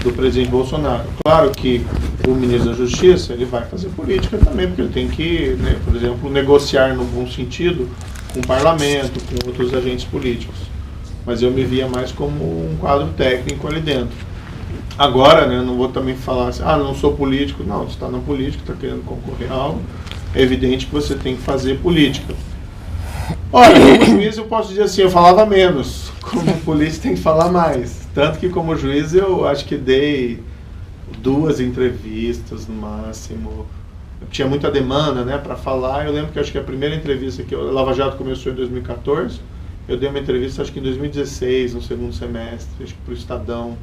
B: do presidente Bolsonaro. Claro que o ministro da Justiça, ele vai fazer política também, porque ele tem que, né, por exemplo, negociar no bom sentido com o parlamento, com outros agentes políticos. Mas eu me via mais como um quadro técnico ali dentro. Agora, né, não vou também falar assim, não sou político. Não, você está na política, está querendo concorrer a algo, é evidente que você tem que fazer política. Olha, como juiz eu posso dizer assim, eu falava menos. Como polícia tem que falar mais. Tanto que como juiz eu acho que dei 2 entrevistas no máximo. Tinha muita demanda, né, para falar. Eu lembro que acho que a primeira entrevista que o Lava Jato começou em 2014, eu dei uma entrevista acho que em 2016, no segundo semestre, acho que para o Estadão,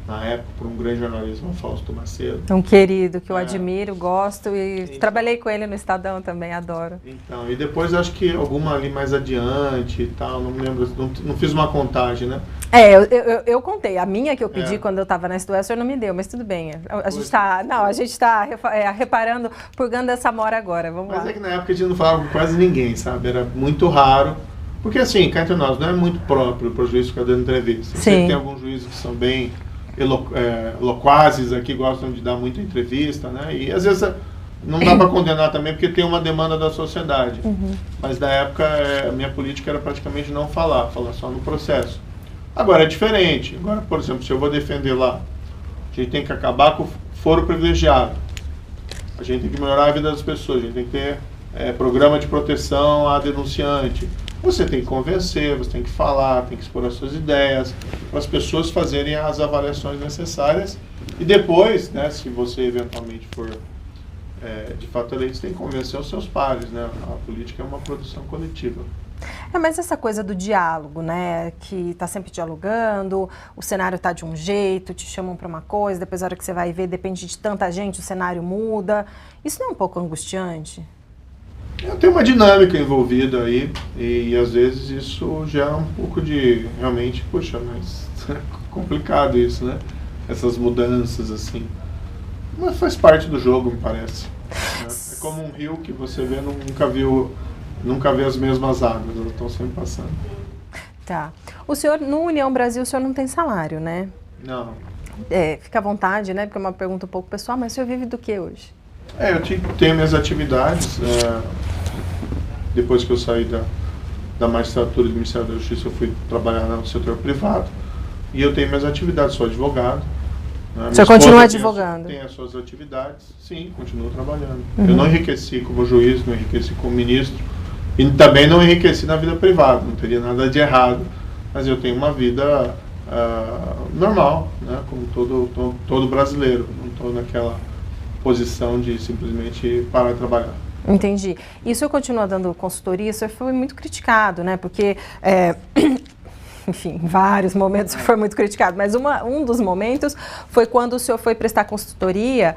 B: na época, por um grande jornalista, o Fausto Macedo.
A: Um querido que eu admiro, gosto e trabalhei com ele no Estadão também, adoro.
B: Então, e depois acho que alguma ali mais adiante e tal, não me lembro, não fiz uma contagem, né?
A: Eu contei. A minha que eu pedi quando eu estava na situação, o senhor não me deu, mas tudo bem. A gente está reparando, purgando essa mora agora, vamos lá.
B: Mas é que na época a gente não falava com quase ninguém, sabe? Era muito raro. Porque assim, cá entre nós, não é muito próprio para o juiz ficar dando entrevista. Eu sei que tem alguns juízes que são bem loquazes aqui, gostam de dar muita entrevista, né? E às vezes não dá para condenar também, porque tem uma demanda da sociedade. Mas na época a minha política era praticamente não falar só no processo. Agora é diferente. Agora, por exemplo, se eu vou defender lá, a gente tem que acabar com o foro privilegiado. A gente tem que melhorar a vida das pessoas, a gente tem que ter programa de proteção a denunciante. Você tem que convencer, você tem que falar, tem que expor as suas ideias, para as pessoas fazerem as avaliações necessárias. E depois, né, se você eventualmente for de fato eleito, você tem que convencer os seus pares, né? A política é uma produção coletiva.
A: Mas essa coisa do diálogo, né, que está sempre dialogando, o cenário está de um jeito, te chamam para uma coisa, depois a hora que você vai ver, depende de tanta gente, o cenário muda. Isso não é um pouco angustiante?
B: Tem uma dinâmica envolvida aí e às vezes isso gera um pouco de, realmente, puxa, mas é complicado isso, né? Essas mudanças assim. Mas faz parte do jogo, me parece. Né? É como um rio que você vê, nunca vê as mesmas águas, elas estão sempre passando. Tá.
A: O senhor, no União Brasil, o senhor não tem salário, né?
B: Não.
A: Fica à vontade, né? Porque é uma pergunta um pouco pessoal, mas o senhor vive do que hoje?
B: Eu tenho minhas atividades. Depois que eu saí da magistratura do Ministério da Justiça, eu fui trabalhar no setor privado. E eu tenho minhas atividades, sou advogado.
A: O senhor continua advogando?
B: Tem as suas atividades, sim, continuo trabalhando. Eu não enriqueci como juiz, não enriqueci como ministro. E também não enriqueci na vida privada, não teria nada de errado. Mas eu tenho uma vida normal, né, como todo brasileiro. Não estou naquela posição de simplesmente parar de trabalhar.
A: Entendi. E o senhor continua dando consultoria, o senhor foi muito criticado, né? Porque, enfim, em vários momentos foi muito criticado, mas um dos momentos foi quando o senhor foi prestar consultoria,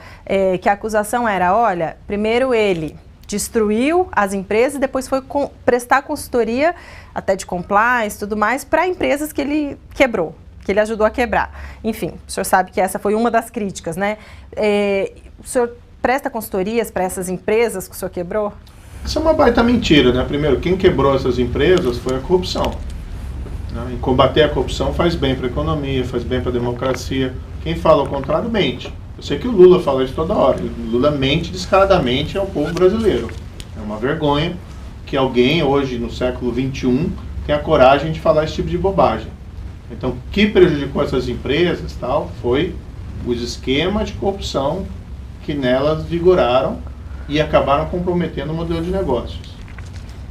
A: que a acusação era, olha, primeiro ele destruiu as empresas, depois foi prestar consultoria, até de compliance e tudo mais, para empresas que ele quebrou, que ele ajudou a quebrar. Enfim, o senhor sabe que essa foi uma das críticas, né? O senhor presta consultorias para essas empresas que o senhor quebrou?
B: Isso é uma baita mentira, né? Primeiro, quem quebrou essas empresas foi a corrupção. Né? E combater a corrupção faz bem para a economia, faz bem para a democracia. Quem fala o contrário, mente. Eu sei que o Lula fala isso toda hora. O Lula mente descaradamente ao povo brasileiro. É uma vergonha que alguém, hoje, no século XXI, tenha a coragem de falar esse tipo de bobagem. Então, o que prejudicou essas empresas foi os esquemas de corrupção que nelas vigoraram e acabaram comprometendo o modelo de negócios.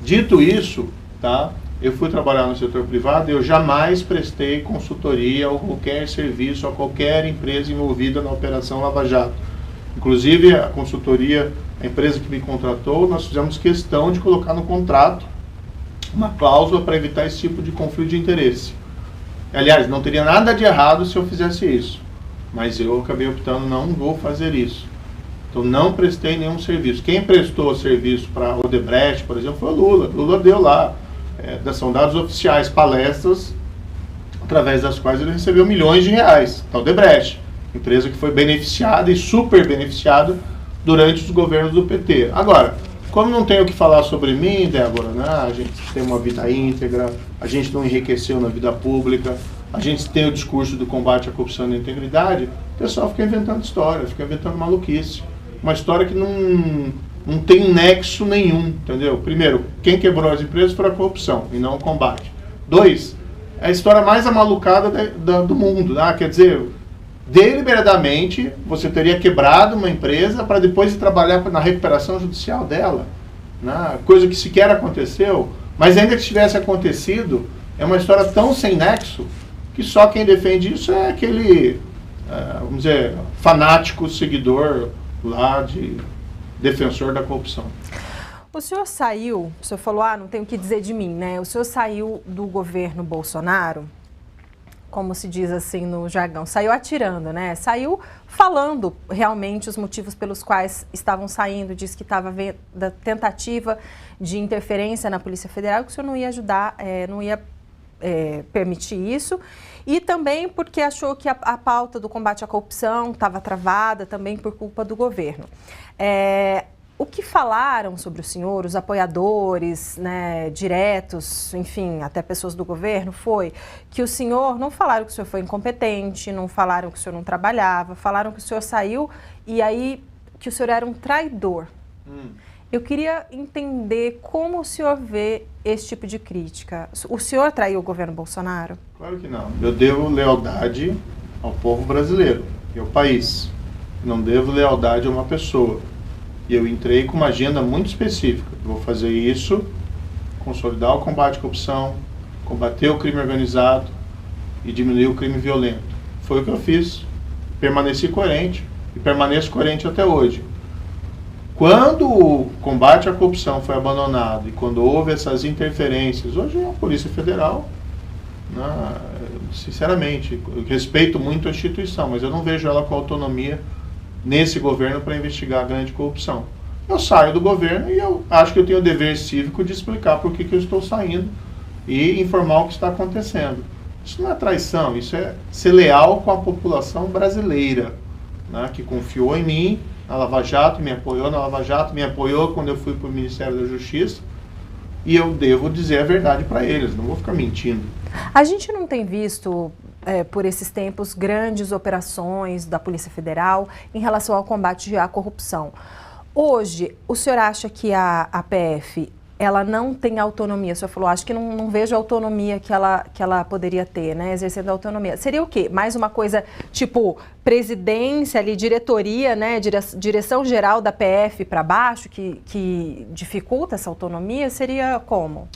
B: Dito isso, tá, eu fui trabalhar no setor privado e eu jamais prestei consultoria ou qualquer serviço a qualquer empresa envolvida na Operação Lava Jato. Inclusive, a consultoria, a empresa que me contratou, nós fizemos questão de colocar no contrato uma cláusula para evitar esse tipo de conflito de interesse. Aliás, não teria nada de errado se eu fizesse isso, mas eu acabei optando, não vou fazer isso. Então, não prestei nenhum serviço. Quem prestou serviço para a Odebrecht, por exemplo, foi o Lula. O Lula deu lá, são dados oficiais, palestras, através das quais ele recebeu milhões de reais. Da Odebrecht, empresa que foi beneficiada e super beneficiada durante os governos do PT. Agora, como não tenho o que falar sobre mim, Débora, né? A gente tem uma vida íntegra, a gente não enriqueceu na vida pública, a gente tem o discurso do combate à corrupção e da integridade, pessoal fica inventando história, fica inventando maluquice. Uma história que não tem nexo nenhum, entendeu? Primeiro, quem quebrou as empresas foi a corrupção e não o combate. 2, é a história mais amalucada do mundo. Quer dizer, deliberadamente você teria quebrado uma empresa para depois ir trabalhar na recuperação judicial dela. Coisa que sequer aconteceu, mas ainda que tivesse acontecido, é uma história tão sem nexo que só quem defende isso é aquele, vamos dizer, fanático seguidor lá de defensor da corrupção.
A: O senhor saiu, o senhor falou, não tenho o que dizer de mim, né? O senhor saiu do governo Bolsonaro, como se diz assim no jargão, saiu atirando, né? Saiu falando realmente os motivos pelos quais estavam saindo, disse que estava da tentativa de interferência na Polícia Federal, que o senhor não ia ajudar, não ia permitir isso, e também porque achou que a pauta do combate à corrupção estava travada também por culpa do governo. O que falaram sobre o senhor, os apoiadores, né, diretos, enfim, até pessoas do governo, foi que o senhor, não falaram que o senhor foi incompetente, não falaram que o senhor não trabalhava, falaram que o senhor saiu e aí que o senhor era um traidor. Eu queria entender como o senhor vê esse tipo de crítica. O senhor traiu o governo Bolsonaro?
B: Claro que não. Eu devo lealdade ao povo brasileiro e ao país. Não devo lealdade a uma pessoa. E eu entrei com uma agenda muito específica. Eu vou fazer isso, consolidar o combate à corrupção, combater o crime organizado e diminuir o crime violento. Foi o que eu fiz. Permaneci coerente e permaneço coerente até hoje. Quando o combate à corrupção foi abandonado e quando houve essas interferências, hoje a Polícia Federal, sinceramente, eu respeito muito a instituição, mas eu não vejo ela com autonomia nesse governo para investigar a grande corrupção. Eu saio do governo e eu acho que eu tenho o dever cívico de explicar por que eu estou saindo e informar o que está acontecendo. Isso não é traição, isso é ser leal com a população brasileira, que confiou em mim na Lava Jato, me apoiou na Lava Jato, me apoiou quando eu fui para o Ministério da Justiça, e eu devo dizer a verdade para eles, não vou ficar mentindo.
A: A gente não tem visto, por esses tempos, grandes operações da Polícia Federal em relação ao combate à corrupção. Hoje, o senhor acha que a PF ela não tem autonomia? O senhor falou, acho que não vejo a autonomia que ela poderia ter, né, exercendo a autonomia. Seria o quê? Mais uma coisa tipo presidência, ali, diretoria, né, direção geral da PF para baixo, que dificulta essa autonomia? Seria como?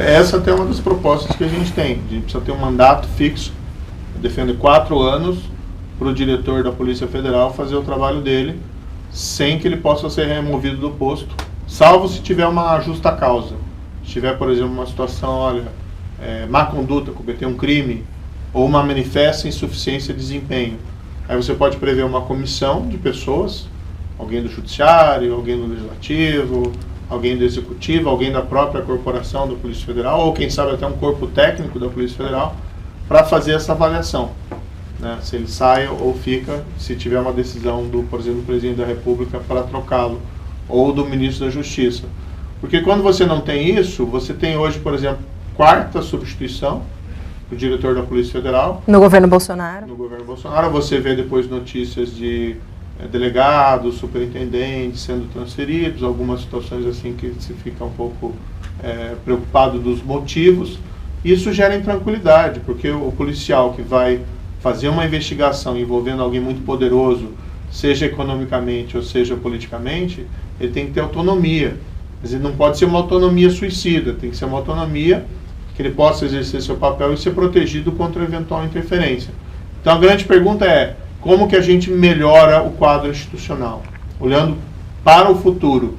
B: Essa até é uma das propostas que a gente tem. A gente precisa ter um mandato fixo, defende 4 anos para o diretor da Polícia Federal fazer o trabalho dele, sem que ele possa ser removido do posto, salvo se tiver uma justa causa. Se tiver, por exemplo, uma situação, má conduta, cometer um crime, ou uma manifesta insuficiência de desempenho. Aí você pode prever uma comissão de pessoas, alguém do Judiciário, alguém do Legislativo, alguém do Executivo, alguém da própria corporação da Polícia Federal, ou quem sabe até um corpo técnico da Polícia Federal, para fazer essa avaliação. Se ele sai ou fica, se tiver uma decisão por exemplo, do Presidente da República para trocá-lo, ou do Ministro da Justiça. Porque quando você não tem isso, você tem hoje, por exemplo, 4ª substituição do diretor da Polícia Federal.
A: No governo Bolsonaro.
B: No governo Bolsonaro. Você vê depois notícias de delegados, superintendentes sendo transferidos, algumas situações assim que se fica um pouco preocupado dos motivos. Isso gera intranquilidade, porque o policial que vai fazer uma investigação envolvendo alguém muito poderoso, seja economicamente ou seja politicamente, ele tem que ter autonomia. Mas ele não pode ser uma autonomia suicida, tem que ser uma autonomia que ele possa exercer seu papel e ser protegido contra eventual interferência. Então a grande pergunta é, como que a gente melhora o quadro institucional? Olhando para o futuro.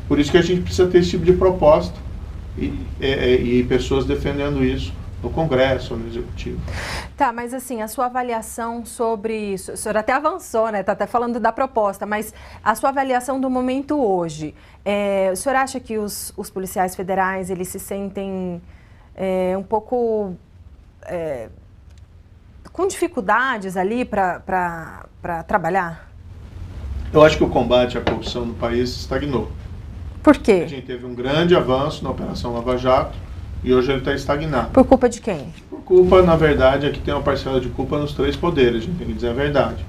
B: Por isso que a gente precisa ter esse tipo de proposta e pessoas defendendo isso no Congresso, no Executivo.
A: Tá, mas assim, a sua avaliação sobre isso, o senhor até avançou, né, tá até falando da proposta, mas a sua avaliação do momento hoje, o senhor acha que os policiais federais, eles se sentem um pouco com dificuldades ali para trabalhar?
B: Eu acho que o combate à corrupção no país estagnou.
A: Por quê?
B: A gente teve um grande avanço na Operação Lava Jato, e hoje ele está estagnado.
A: Por culpa de quem?
B: Por culpa, na verdade, é que tem uma parcela de culpa nos 3 poderes, a gente tem que dizer a verdade.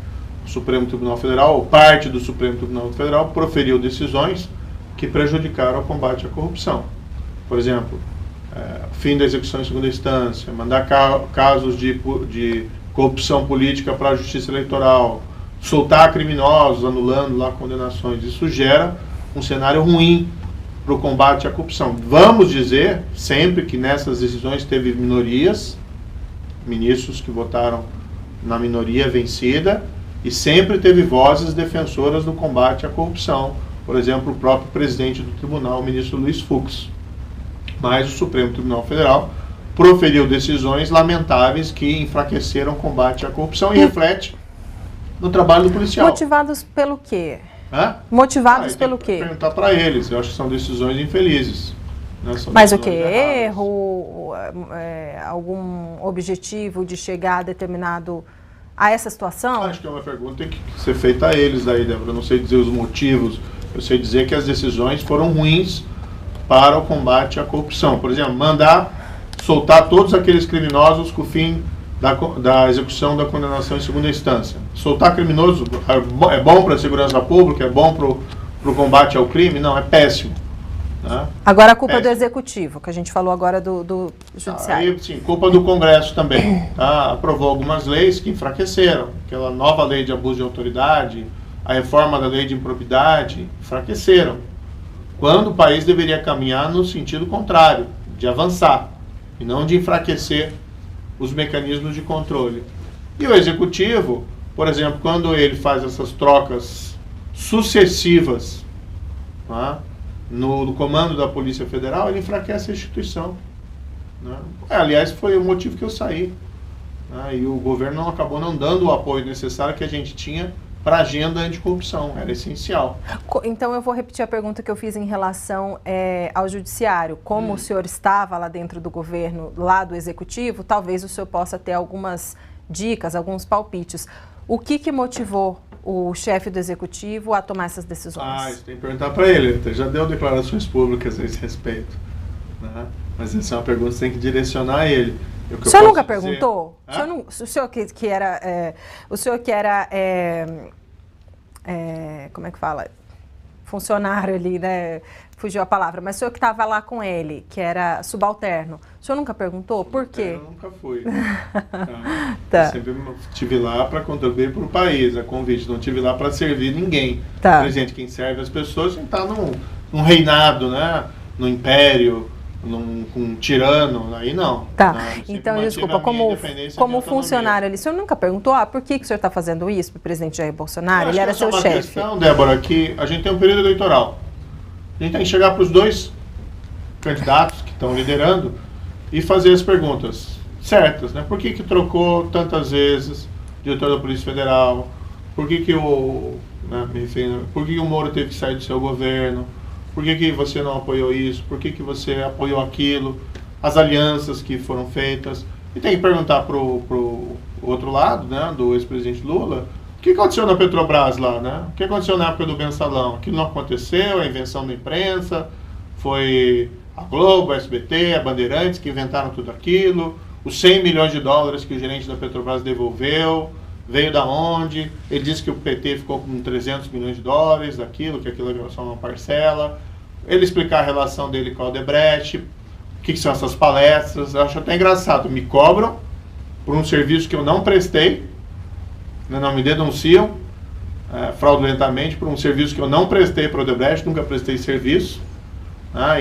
B: o Supremo Tribunal Federal, ou parte do Supremo Tribunal Federal, proferiu decisões que prejudicaram o combate à corrupção. Por exemplo, fim da execução em segunda instância, mandar casos de corrupção política para a justiça eleitoral, soltar criminosos, anulando lá condenações. Isso gera um cenário ruim para o combate à corrupção. Vamos dizer sempre que nessas decisões teve minorias, ministros que votaram na minoria vencida, e sempre teve vozes defensoras do combate à corrupção. Por exemplo, o próprio presidente do tribunal, o ministro Luiz Fux. Mas o Supremo Tribunal Federal proferiu decisões lamentáveis que enfraqueceram o combate à corrupção e reflete no trabalho do policial.
A: Motivados pelo quê?
B: Hã?
A: Motivados pelo quê?
B: Perguntar para eles. Eu acho que são decisões infelizes. Né?
A: Mas o que? Erro? Algum objetivo de chegar a determinado... a essa situação?
B: Acho que é uma pergunta que tem que ser feita a eles aí, Débora. Eu não sei dizer os motivos. Eu sei dizer que as decisões foram ruins para o combate à corrupção. Por exemplo, mandar soltar todos aqueles criminosos com o fim da execução da condenação em segunda instância. Soltar criminoso é bom para a segurança pública, é bom para o combate ao crime? Não, é péssimo. Né?
A: Agora a culpa é do Executivo, que a gente falou agora do Judiciário.
B: Aí, sim, culpa do Congresso também. Tá? Aprovou algumas leis que enfraqueceram. Aquela nova lei de abuso de autoridade, a reforma da lei de improbidade, enfraqueceram. Quando o país deveria caminhar no sentido contrário, de avançar, e não de enfraquecer os mecanismos de controle. E o Executivo, por exemplo, quando ele faz essas trocas sucessivas, tá, no comando da Polícia Federal, ele enfraquece a instituição. Né? Aliás, foi o motivo que eu saí. Né? E o governo acabou não dando o apoio necessário que a gente tinha para a agenda anticorrupção, era essencial.
A: Então eu vou repetir a pergunta que eu fiz em relação ao Judiciário. Como o senhor estava lá dentro do governo, lá do Executivo, talvez o senhor possa ter algumas dicas, alguns palpites. O que motivou o chefe do Executivo a tomar essas decisões?
B: Isso tem que perguntar para ele. Ele já deu declarações públicas a esse respeito. Né? Mas essa é uma pergunta que você tem que direcionar a ele.
A: O senhor nunca perguntou? O senhor que era como é que fala? Funcionário ali, né? Fugiu a palavra. Mas o senhor que estava lá com ele, que era subalterno, o senhor nunca perguntou por quê?
B: Eu nunca fui. Tá. Eu sempre estive lá para contribuir para o país, a convite. Não estive lá para servir ninguém.
A: Tá.
B: Presidente, quem serve as pessoas, não está num reinado, né? No império, com um tirano, aí não.
A: Tá, então desculpa, como funcionário ali, o senhor nunca perguntou, por que o senhor está fazendo isso para o presidente Jair Bolsonaro? Ele era seu chefe.
B: É uma questão, Débora, que a gente tem um período eleitoral. A gente tem que chegar para os dois candidatos que estão liderando e fazer as perguntas certas, né? Por que trocou tantas vezes o diretor da Polícia Federal? Por que o Moro teve que sair do seu governo? Por que você não apoiou isso? Por que você apoiou aquilo? As alianças que foram feitas. E tem que perguntar para o outro lado, né, do ex-presidente Lula, o que aconteceu na Petrobras lá, né? O que aconteceu na época do Mensalão? Aquilo não aconteceu, a invenção da imprensa, foi a Globo, a SBT, a Bandeirantes que inventaram tudo aquilo, os 100 milhões de dólares que o gerente da Petrobras devolveu, veio da onde? Ele disse que o PT ficou com 300 milhões de dólares daquilo, que aquilo é só uma parcela. Ele explicar a relação dele com a Odebrecht, o que são essas palestras. Eu acho até engraçado. Me cobram por um serviço que eu não prestei, não me denunciam fraudulentamente por um serviço que eu não prestei para a Odebrecht, nunca prestei serviço.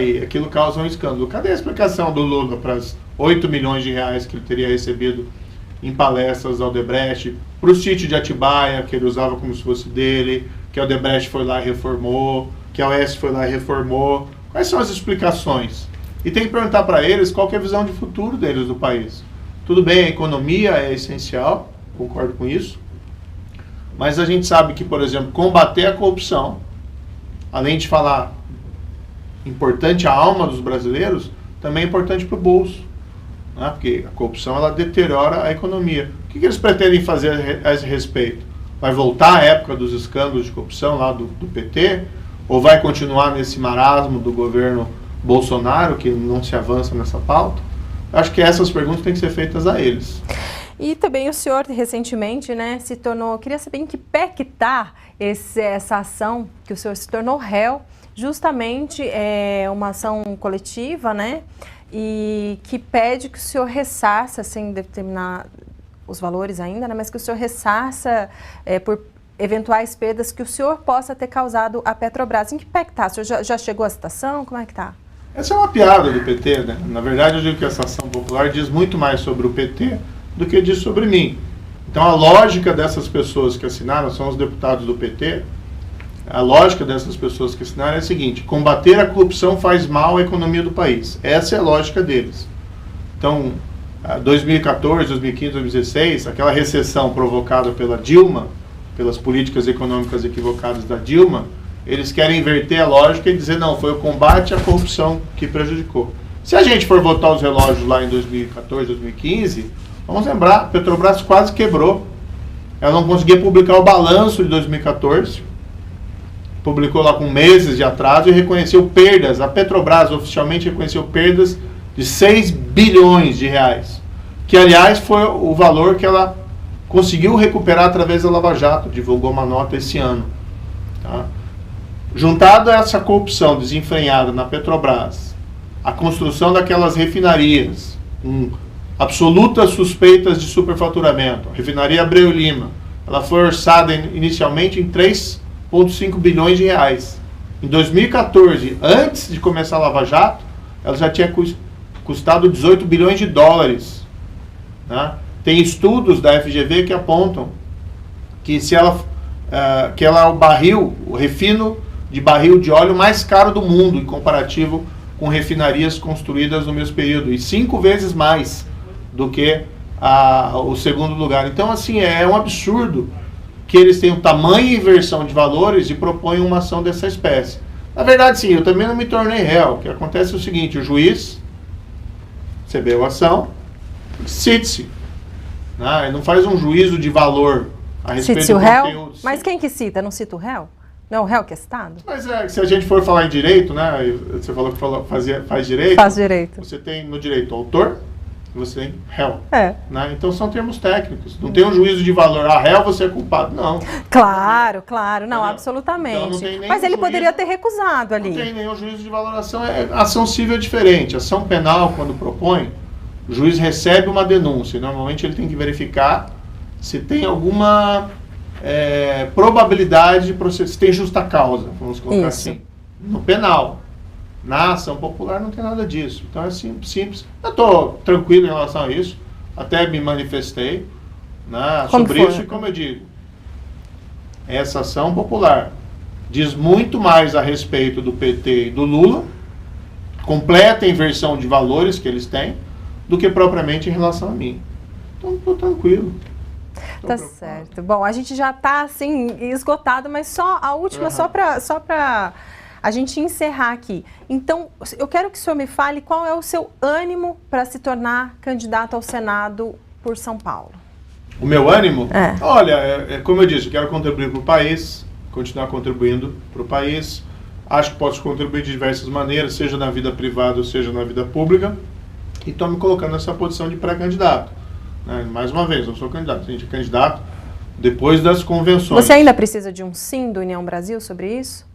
B: E aquilo causa um escândalo. Cadê a explicação do Lula para as 8 milhões de reais que ele teria recebido em palestras da Odebrecht, para o sítio de Atibaia, que ele usava como se fosse dele, que a Odebrecht foi lá e reformou, que a OAS foi lá e reformou? Quais são as explicações? E tem que perguntar para eles qual que é a visão de futuro deles do país. Tudo bem, a economia é essencial, concordo com isso, mas a gente sabe que, por exemplo, combater a corrupção, além de falar importante a alma dos brasileiros, também é importante para o bolso. Porque a corrupção ela deteriora a economia. O que eles pretendem fazer a esse respeito? Vai voltar à época dos escândalos de corrupção lá do PT? Ou vai continuar nesse marasmo do governo Bolsonaro, que não se avança nessa pauta? Acho que essas perguntas têm que ser feitas a eles.
A: E também o senhor recentemente, né, se tornou, queria saber em que pé que está essa ação que o senhor se tornou réu, justamente uma ação coletiva, né, e que pede que o senhor ressarça, sem determinar os valores ainda, né, mas que o senhor ressarça por eventuais perdas que o senhor possa ter causado à Petrobras. Em que pé que está? O senhor já chegou à citação? Como é que está?
B: Essa é uma piada do PT, né? Na verdade, eu digo que essa ação popular diz muito mais sobre o PT do que diz sobre mim. Então, a lógica dessas pessoas que assinaram, são os deputados do PT, a lógica dessas pessoas que assinaram é a seguinte: combater a corrupção faz mal à economia do país. Essa é a lógica deles. Então, 2014, 2015, 2016, aquela recessão provocada pela Dilma, pelas políticas econômicas equivocadas da Dilma, eles querem inverter a lógica e dizer, não, foi o combate à corrupção que prejudicou. Se a gente for votar os relógios lá em 2014, 2015, vamos lembrar, a Petrobras quase quebrou. Ela não conseguia publicar o balanço de 2014, publicou lá com meses de atraso e reconheceu perdas. A Petrobras oficialmente reconheceu perdas de 6 bilhões de reais, que aliás foi o valor que ela conseguiu recuperar através da Lava Jato, divulgou uma nota esse ano. Tá? Juntado a essa corrupção desenfreada na Petrobras, a construção daquelas refinarias, absolutas suspeitas de superfaturamento, a refinaria Abreu Lima, ela foi orçada inicialmente em 3,5 bilhões de reais. Em 2014, antes de começar a Lava Jato, ela já tinha custado 18 bilhões de dólares. Né? Tem estudos da FGV que apontam que que ela é o refino de barril de óleo mais caro do mundo, em comparativo com refinarias construídas no mesmo período, e 5 vezes mais do que o segundo lugar. Então, assim, é um absurdo que eles tenham tamanha inversão de valores e propõem uma ação dessa espécie. Na verdade, sim, eu também não me tornei réu. O que acontece é o seguinte: o juiz recebeu a ação, cite-se. Ele não faz um juízo de valor a respeito do conteúdo.
A: Mas quem que cita? Não cita o réu? Não é o réu que é citado?
B: Mas se a gente for falar em direito, né? Você falou que faz direito.
A: Faz direito.
B: Você tem no direito autor e você tem réu. Né? Então são termos técnicos. Não tem um juízo de valor. Réu, você é culpado. Não.
A: Claro. Não, absolutamente.
B: Então, não tem
A: mas ele poderia ter recusado ali.
B: Não tem nenhum juízo de valoração. Ação civil é diferente. Ação penal, quando propõe, o juiz recebe uma denúncia. Normalmente ele tem que verificar se tem alguma probabilidade de processo, se tem justa causa, vamos colocar assim. No penal. Na ação popular não tem nada disso. Então é simples. Eu estou tranquilo em relação a isso. Até me manifestei, né, sobre isso. E como eu digo, essa ação popular diz muito mais a respeito do PT e do Lula, completa inversão de valores que eles têm, do que propriamente em relação a mim. Então, estou tranquilo.
A: Tá certo. Bom, a gente já está assim, esgotado, mas só a última, só para a gente encerrar aqui. Então, eu quero que o senhor me fale qual é o seu ânimo para se tornar candidato ao Senado por São Paulo.
B: O meu ânimo? Olha, como eu disse, eu quero contribuir para o país, continuar contribuindo para o país. Acho que posso contribuir de diversas maneiras, seja na vida privada ou seja na vida pública. E estou me colocando nessa posição de pré-candidato. Mais uma vez, eu sou candidato. A gente é candidato depois das convenções.
A: Você ainda precisa de um sim do União Brasil sobre isso?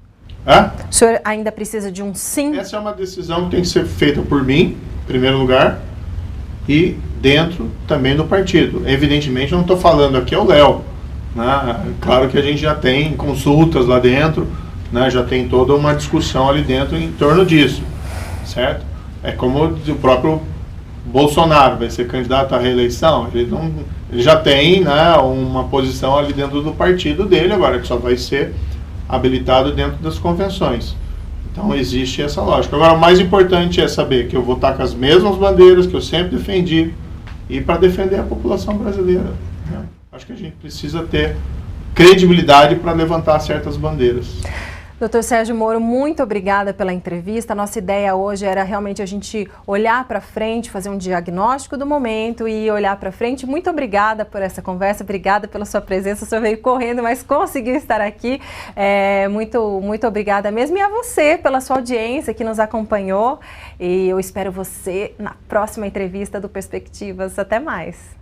A: O senhor ainda precisa de um sim?
B: Essa é uma decisão que tem que ser feita por mim, em primeiro lugar, e dentro também do partido. Evidentemente, eu não estou falando aqui ao Léo. Claro que a gente já tem consultas lá dentro, já tem toda uma discussão ali dentro em torno disso, certo? É como o próprio Bolsonaro vai ser candidato à reeleição, ele já tem, uma posição ali dentro do partido dele, agora que só vai ser habilitado dentro das convenções. Então existe essa lógica. Agora, o mais importante é saber que eu vou estar com as mesmas bandeiras que eu sempre defendi e para defender a população brasileira. Acho que a gente precisa ter credibilidade para levantar certas bandeiras.
A: Dr. Sérgio Moro, muito obrigada pela entrevista. A nossa ideia hoje era realmente a gente olhar para frente, fazer um diagnóstico do momento e olhar para frente. Muito obrigada por essa conversa, obrigada pela sua presença. O senhor veio correndo, mas conseguiu estar aqui. Muito obrigada mesmo. E a você pela sua audiência que nos acompanhou. E eu espero você na próxima entrevista do Perspectivas. Até mais.